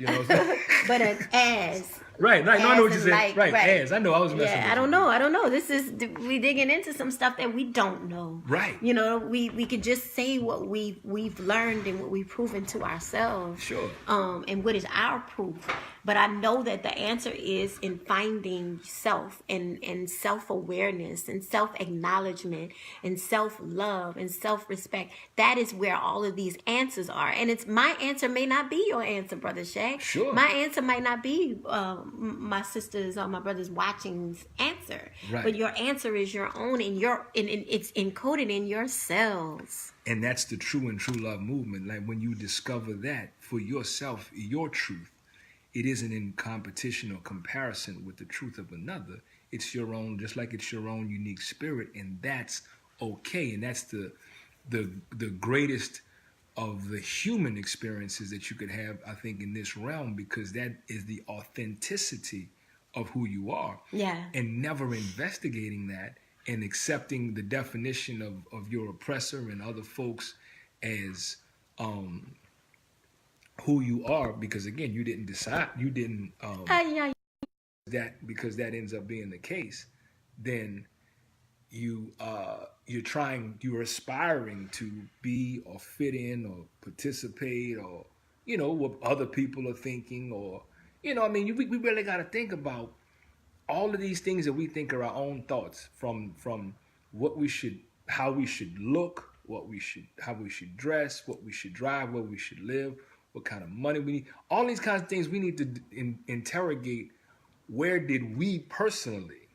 but an as. Right. No, I know what you're saying. Like, right. As. I know. I was messing with I don't know. This is we digging into some stuff that we don't know. Right. We can just say what we've learned and what we've proven to ourselves. Sure. And what is our proof. But I know that the answer is in finding self and self-awareness and self-acknowledgement and self-love and self-respect. That is where all of these answers are. And my answer may not be your answer, Brother Shaq. Sure. My answer might not be my sister's or my brother's watching's answer. Right. But your answer is your own, and it's encoded in your cells. And that's the true and true love movement. Like when you discover that for yourself, your truth, it isn't in competition or comparison with the truth of another. It's your own, just like it's your own unique spirit, and that's okay. And that's the greatest of the human experiences that you could have, I think, in this realm, because that is the authenticity of who you are. Yeah. And never investigating that and accepting the definition of your oppressor and other folks as who you are, because again, you didn't decide, that, because that ends up being the case, then you're aspiring to be or fit in or participate or, what other people are thinking, or, we really got to think about all of these things that we think are our own thoughts, from what we should, how we should look, how we should dress, what we should drive, where we should live, what kind of money we need, all these kinds of things we need to interrogate. Where did we personally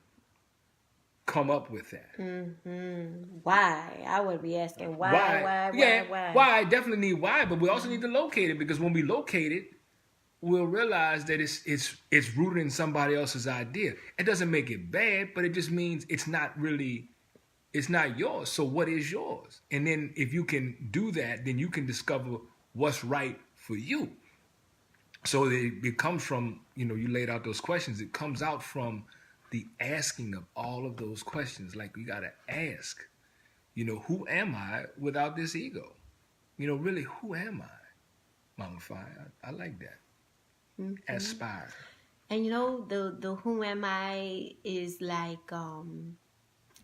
come up with that? Mm-hmm. Why? I would be asking why. Why? Definitely need why, but we also need to locate it, because when we locate it, we'll realize that it's rooted in somebody else's idea. It doesn't make it bad, but it just means it's not It's not yours. So what is yours? And then if you can do that, then you can discover what's right for you. So it comes from, you laid out those questions. It comes out from the asking of all of those questions. Like, you got to ask, who am I without this ego? Really, who am I? Mama Fi, I like that. Mm-hmm. Aspire. And the who am I is like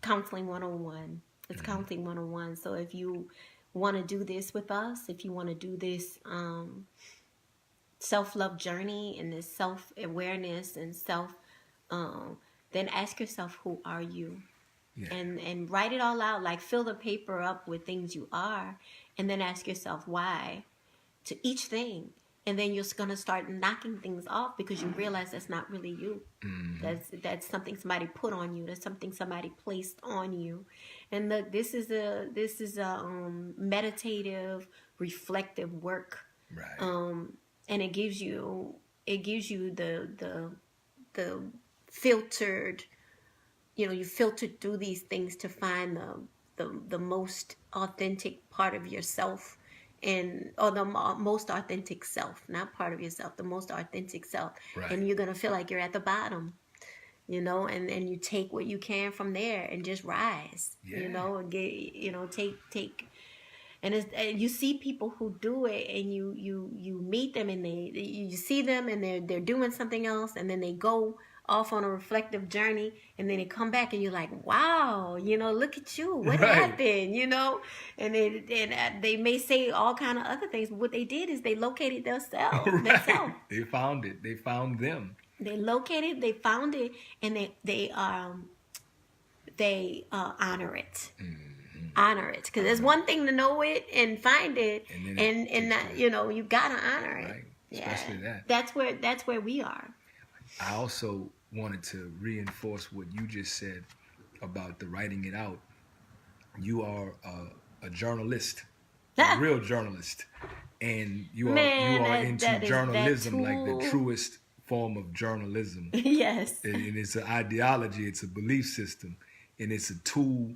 counseling 101. It's mm-hmm. counseling 101. So if you want to do this with us, if you want to do this self-love journey and this self-awareness and then ask yourself, who are you? Yeah. And write it all out, like fill the paper up with things you are, and then ask yourself why to each thing. And then you're going to start knocking things off because you realize that's not really you. Mm-hmm. That's something somebody put on you. That's something somebody placed on you. And look, this is a meditative, reflective work. Right. And it gives you the filtered, you filtered through these things to find the most authentic part of yourself. Or the most authentic self, not part of yourself, the most authentic self. Right. And you're going to feel like you're at the bottom, and you take what you can from there and just rise, and get, take. And you see people who do it, and you meet them, and you see them, and they're doing something else, and then they go off on a reflective journey, and then they come back, and you're like, wow, look at you, what happened, and they may say all kind of other things, but what they did is they located themselves. Right. They found it. They found them. They located, they found it, and they honor it. Mm-hmm. Honor it, because there's one thing to know it and find it, and not, you gotta honor it. Right. Especially that. That's where we are. I also wanted to reinforce what you just said about the writing it out. You are a journalist, a real journalist, and you are into journalism, like the truest form of journalism. Yes. And it's an ideology, it's a belief system, and it's a tool.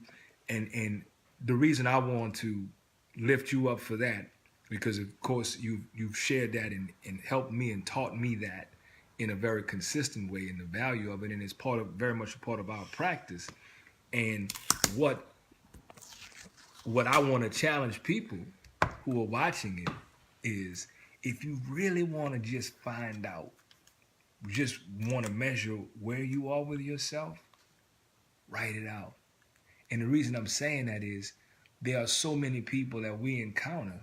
And the reason I want to lift you up for that, because of course you've shared that and helped me and taught me that in a very consistent way, in the value of it, and it's very much a part of our practice. And what I want to challenge people who are watching it is, if you really want to just find out, just want to measure where you are with yourself, write it out. And the reason I'm saying that is, there are so many people that we encounter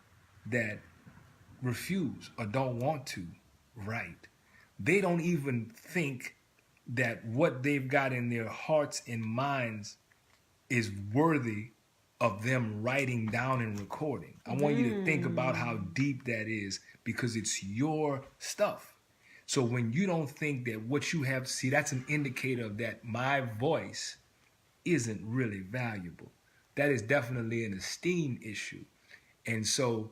that refuse or don't want to write. They don't even think that what they've got in their hearts and minds is worthy of them writing down and recording. I want you to think about how deep that is, because it's your stuff. So when you don't think that what you have, see, that's an indicator of that my voice isn't really valuable. That is definitely an esteem issue. And so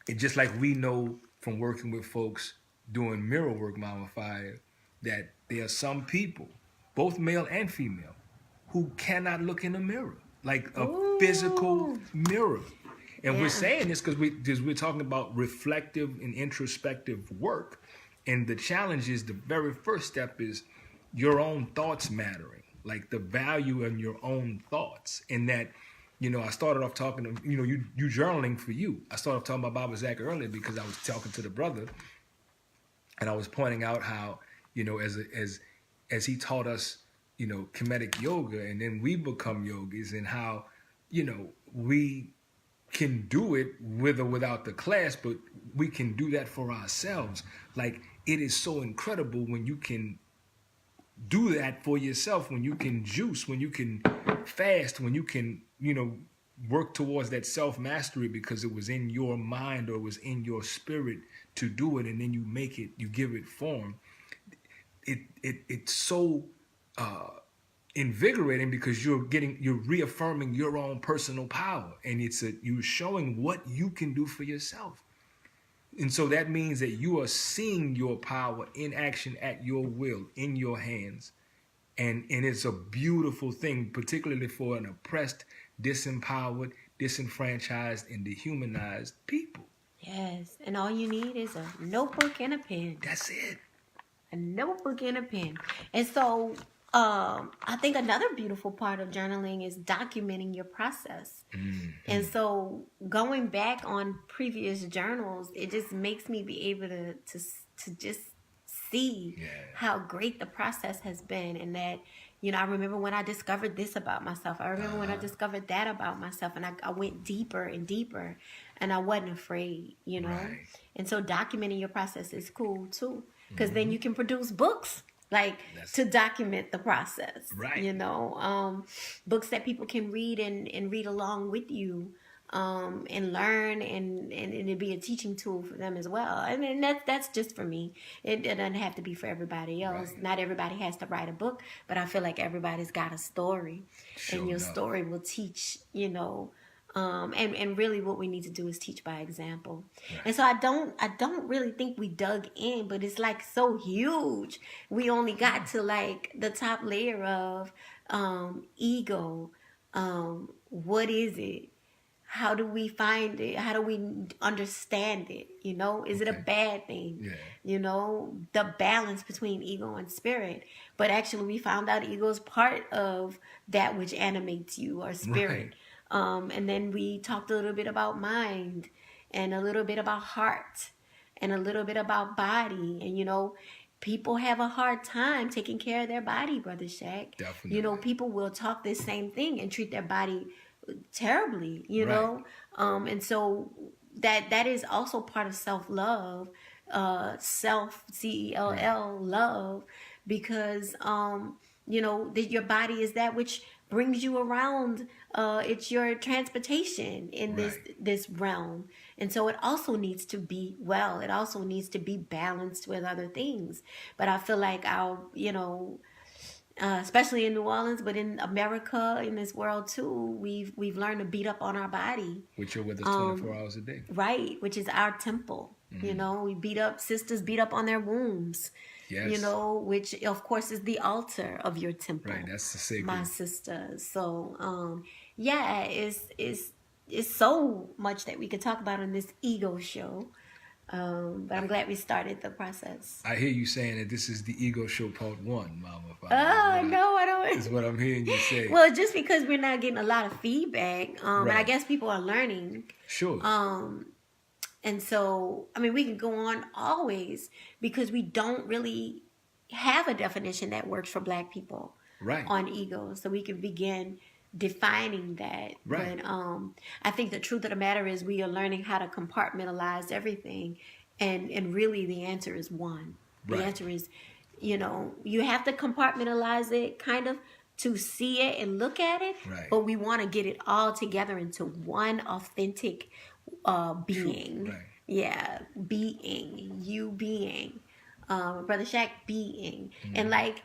it's just like we know from working with folks doing mirror work, Mama Fire, that there are some people, both male and female, who cannot look in a mirror, like a physical mirror. And we're saying this because we're talking about reflective and introspective work. And the challenge is, the very first step is your own thoughts mattering, like the value in your own thoughts. And that, I started off talking to, you journaling for you. I started off talking about Baba Zach earlier because I was talking to the brother, and I was pointing out how, as he taught us, Kemetic yoga, and then we become yogis, and how, we can do it with or without the class, but we can do that for ourselves. Like, it is so incredible when you can do that for yourself, when you can juice, when you can fast, when you can, work towards that self-mastery because it was in your mind or it was in your spirit to do it, and then you give it form. It's so invigorating because you're reaffirming your own personal power, and you're showing what you can do for yourself. And so that means that you are seeing your power in action at your will, in your hands, And it's a beautiful thing, particularly for an oppressed, disempowered, disenfranchised, and dehumanized people. Yes, and all you need is a notebook and a pen. That's it. A notebook and a pen. And so I think another beautiful part of journaling is documenting your process. Mm-hmm. And so going back on previous journals, it just makes me be able to just see how great the process has been, and that, you know, I remember when I discovered this about myself. I remember when I discovered that about myself, and I went deeper and deeper, and I wasn't afraid, you know. Right. And so documenting your process is cool too, because then you can produce books to document the process, right? You know, books that people can read and read along with you. And learn, and it'd be a teaching tool for them as well. I mean, that's just for me. It doesn't have to be for everybody else. Right. Not everybody has to write a book, but I feel like everybody's got a story, and your story will teach, you know. And really what we need to do is teach by example. Right. And so I don't really think we dug in, but it's like so huge. We only got to like the top layer of ego. What is it? How do we find it? How do we understand it? You know, is it a bad thing? Yeah. You know, the balance between ego and spirit. But actually we found out ego is part of that which animates you, or spirit. Right. And then we talked a little bit about mind, and a little bit about heart, and a little bit about body. And, you know, people have a hard time taking care of their body, Brother Shaq. Definitely. You know, people will talk this same thing and treat their body terribly, you know. And so that is also part of self-love, CELL love, because you know, your body is that which brings you around. It's your transportation in this realm, and so it also needs to be well. It also needs to be balanced with other things. But I feel like our, you know, especially in New Orleans, but in America, in this world too, we've learned to beat up on our body. Which are with us 24 hours a day. Right, which is our temple. Mm-hmm. You know, sisters beat up on their wombs. Yes. You know, which of course is the altar of your temple. Right, that's the sacred. My sisters. So, yeah, it's so much that we could talk about on this ego show. But I'm glad we started the process. I hear you saying that this is the ego show part 1, Mama. No, I don't. Is what I'm hearing you say. Well, just because we're not getting a lot of feedback, and I guess people are learning. Sure. And so, I mean, we can go on always, because we don't really have a definition that works for Black people on ego. So we can begin defining that. Right. But I think the truth of the matter is we are learning how to compartmentalize everything, and really the answer is one. The answer is, you know, you have to compartmentalize it kind of to see it and look at it, but we want to get it all together into one authentic being. Right. Yeah, being, you being. Brother Shaq being. Mm-hmm. And like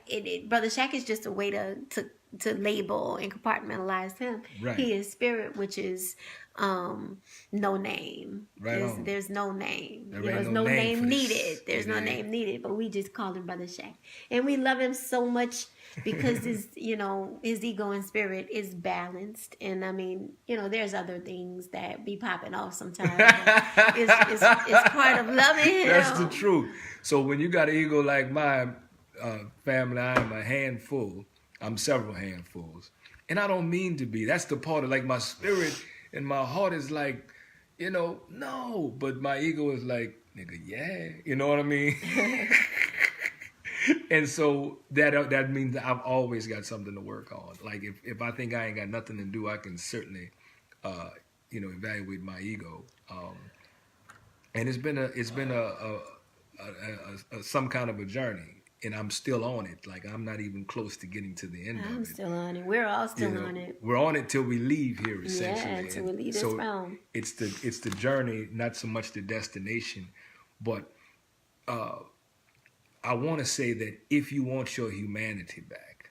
Brother Shaq is just a way to label and compartmentalize him. Right. He is spirit, which is no name. There's no name. There's no name needed. There's no name needed, but we just call him Brother Shaq. And we love him so much because his ego and spirit is balanced. And I mean, you know, there's other things that be popping off sometimes. It's part of loving him. That's the truth. So when you got an ego like my family, I am a handful. I'm several handfuls. And I don't mean to be. That's the part of like my spirit and my heart is like, you know, no. But my ego is like, nigga, yeah. You know what I mean? And so that means that I've always got something to work on. Like if I think I ain't got nothing to do, I can certainly, evaluate my ego. And it's been some kind of a journey, and I'm still on it. Like I'm not even close to getting to the end of it. I'm still on it. We're all still on it. We're on it till we leave here, essentially. Yeah, till we leave this realm. It's the journey, not so much the destination, but I want to say that if you want your humanity back,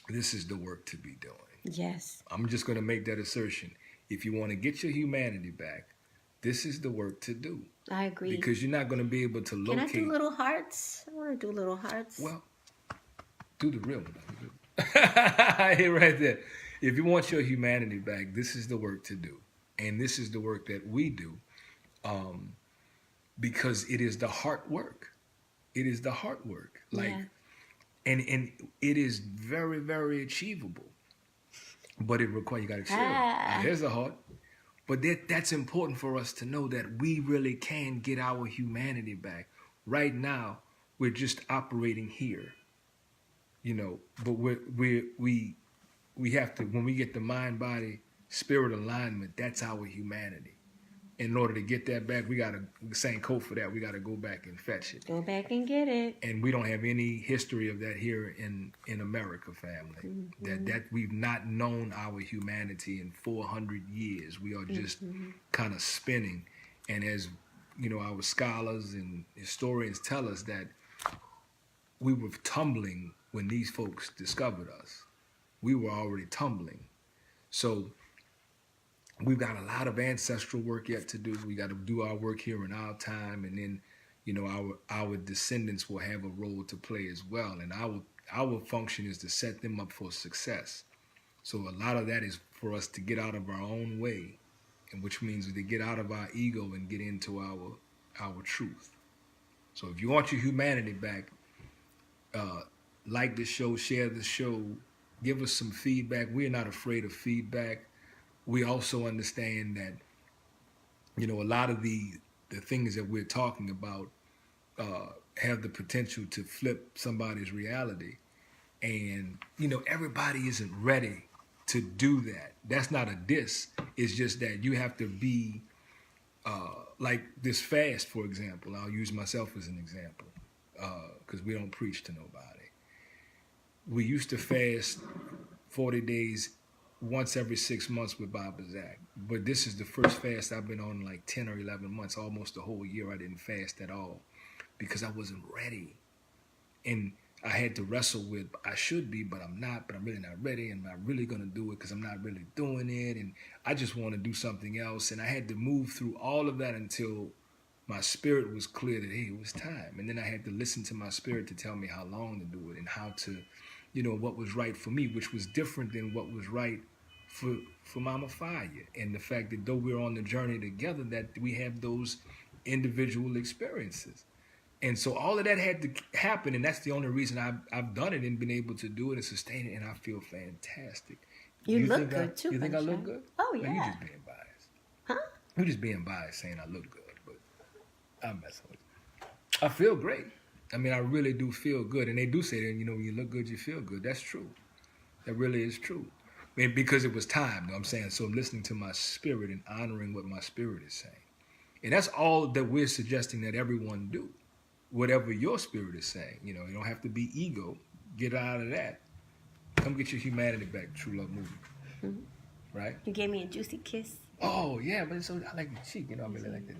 this is the work to be doing. Yes. I'm just going to make that assertion. If you want to get your humanity back, this is the work to do. I agree. Because you're not going to be able to locate. Can I do little hearts? I want to do little hearts. Well, Do the real one. Right there. If you want your humanity back, this is the work to do. And this is the work that we do, because it is the heart work. It is the heart work. Like, Yeah. and it is very, very achievable. But it requires, you got to chill. Ah. There's the heart. But that's important for us to know that we really can get our humanity back. Right now, we're just operating here, but we have to, when we get the mind, body, spirit alignment, that's our humanity. In order to get that back, we got to, same code for that, we got to go back and fetch it. Go back and get it. And we don't have any history of that here in America, family. Mm-hmm. That we've not known our humanity in 400 years. We are just kind of spinning. And as our scholars and historians tell us, that we were tumbling when these folks discovered us. We were already tumbling. So we've got a lot of ancestral work yet to do. We got to do our work here in our time, and then, our descendants will have a role to play as well. And our function is to set them up for success. So a lot of that is for us to get out of our own way, and which means to get out of our ego and get into our truth. So if you want your humanity back, like the show, share the show, give us some feedback. We're not afraid of feedback. We also understand that, a lot of the things that we're talking about have the potential to flip somebody's reality. And, everybody isn't ready to do that. That's not a diss. It's just that you have to be, like this fast, for example. I'll use myself as an example, because we don't preach to nobody. We used to fast 40 days once every 6 months with Bob Zach. But this is the first fast I've been on like 10 or 11 months, almost a whole year. I didn't fast at all because I wasn't ready. And I had to wrestle with, I should be, but I'm not, but I'm really not ready. And I'm really going to do it because I'm not really doing it. And I just want to do something else. And I had to move through all of that until my spirit was clear that, hey, it was time. And then I had to listen to my spirit to tell me how long to do it and how to, what was right for me, which was different than what was right for Mama Fire. And the fact that though we're on the journey together, that we have those individual experiences. And so all of that had to happen, and that's the only reason I've done it and been able to do it and sustain it, and I feel fantastic. You look good too. You think I look good? Oh, yeah. No, you're just being biased. Huh? You're just being biased saying I look good, but I'm messing with you. I feel great. I mean, I really do feel good. And they do say that, when you look good, you feel good. That's true. That really is true. I mean, because it was time, I'm saying. So I'm listening to my spirit and honoring what my spirit is saying. And that's all that we're suggesting that everyone do. Whatever your spirit is saying, you don't have to be ego. Get out of that. Come get your humanity back, True Love Movement. Mm-hmm. Right? You gave me a juicy kiss. Oh, yeah, but so I like the cheek, I really like that.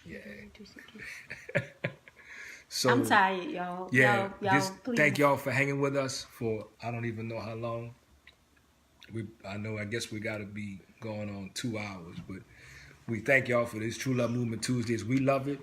Yeah. Juicy kiss. So, I'm tired, y'all. Yeah, y'all, please. Thank y'all for hanging with us for I don't even know how long. I guess we got to be going on 2 hours, but we thank y'all for this True Love Movement Tuesdays. We love it.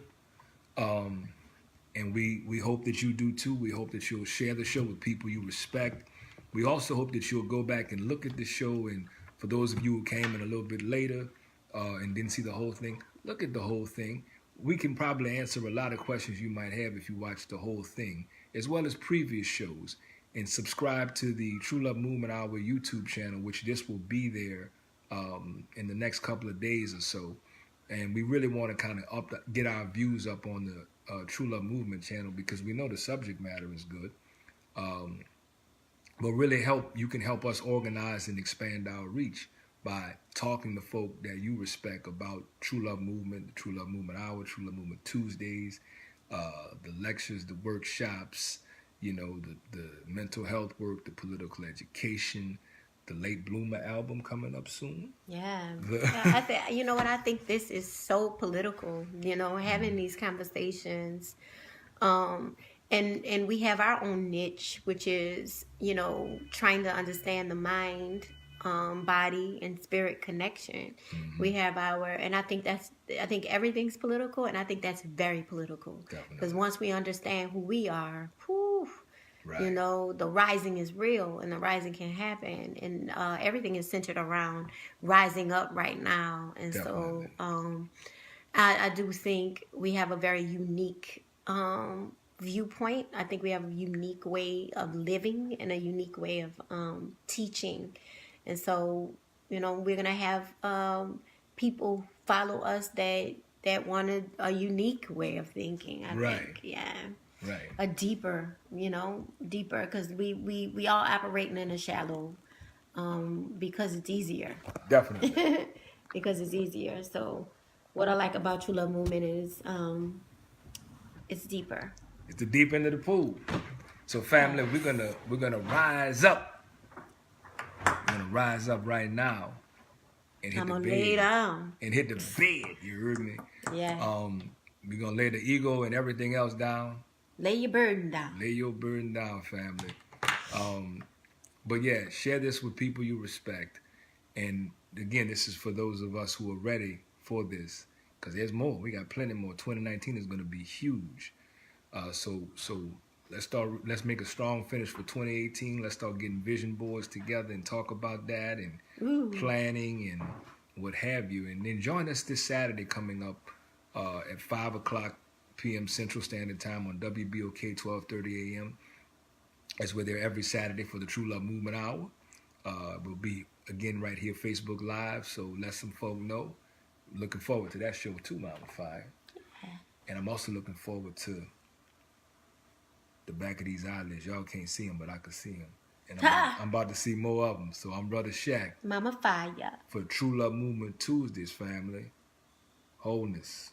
And we hope that you do too. We hope that you'll share the show with people you respect. We also hope that you'll go back and look at the show. And for those of you who came in a little bit later and didn't see the whole thing, look at the whole thing. We can probably answer a lot of questions you might have if you watch the whole thing, as well as previous shows. And subscribe to the True Love Movement Hour YouTube channel, which this will be there in the next couple of days or so. And we really want to kind of get our views up on the True Love Movement channel because we know the subject matter is good. But really you can help us organize and expand our reach by talking to folk that you respect about True Love Movement, the True Love Movement Hour, True Love Movement Tuesdays, the lectures, the workshops, the mental health work, the political education, the Late Bloomer album coming up soon. Yeah. I think this is so political, having these conversations. And we have our own niche, which is, trying to understand the mind, body and spirit connection. Mm-hmm. We have and I think everything's political, and I think that's very political. Because once we understand who we are, Right. You know, the rising is real, and the rising can happen, and everything is centered around rising up right now. And Definitely. so, I do think we have a very unique viewpoint. I think we have a unique way of living and a unique way of teaching. And so, you know, we're gonna have people follow us that wanted a unique way of thinking. I Right. think, yeah. Right. A deeper, you know, deeper, because we all operating in a shallow, because it's easier. Definitely. Because it's easier. So, what I like about True Love Movement is it's deeper. It's the deep end of the pool. So family, we're gonna rise up. We're gonna rise up right now and hit I'm the gonna bed. lay down. And hit the bed. You heard me? Yeah. We're gonna lay the ego and everything else down. Lay your burden down. Lay your burden down, family. But yeah, share this with people you respect. And again, this is for those of us who are ready for this, because there's more. We got plenty more. 2019 is going to be huge. So let's make a strong finish for 2018. Let's start getting vision boards together and talk about that and planning and what have you. And then join us this Saturday coming up at 5 o'clock p.m. Central Standard Time on WBOK 12:30 a.m. as we're there every Saturday for the True Love Movement Hour. We'll be again right here Facebook Live, so let some folk know. Looking forward to that show too, Mama Fire. And I'm also looking forward to the back of these eyelids. Y'all can't see them, but I can see them. And I'm about to see more of them. So I'm Brother Shaq Mama Fire. for True Love Movement Tuesdays, family. Wholeness.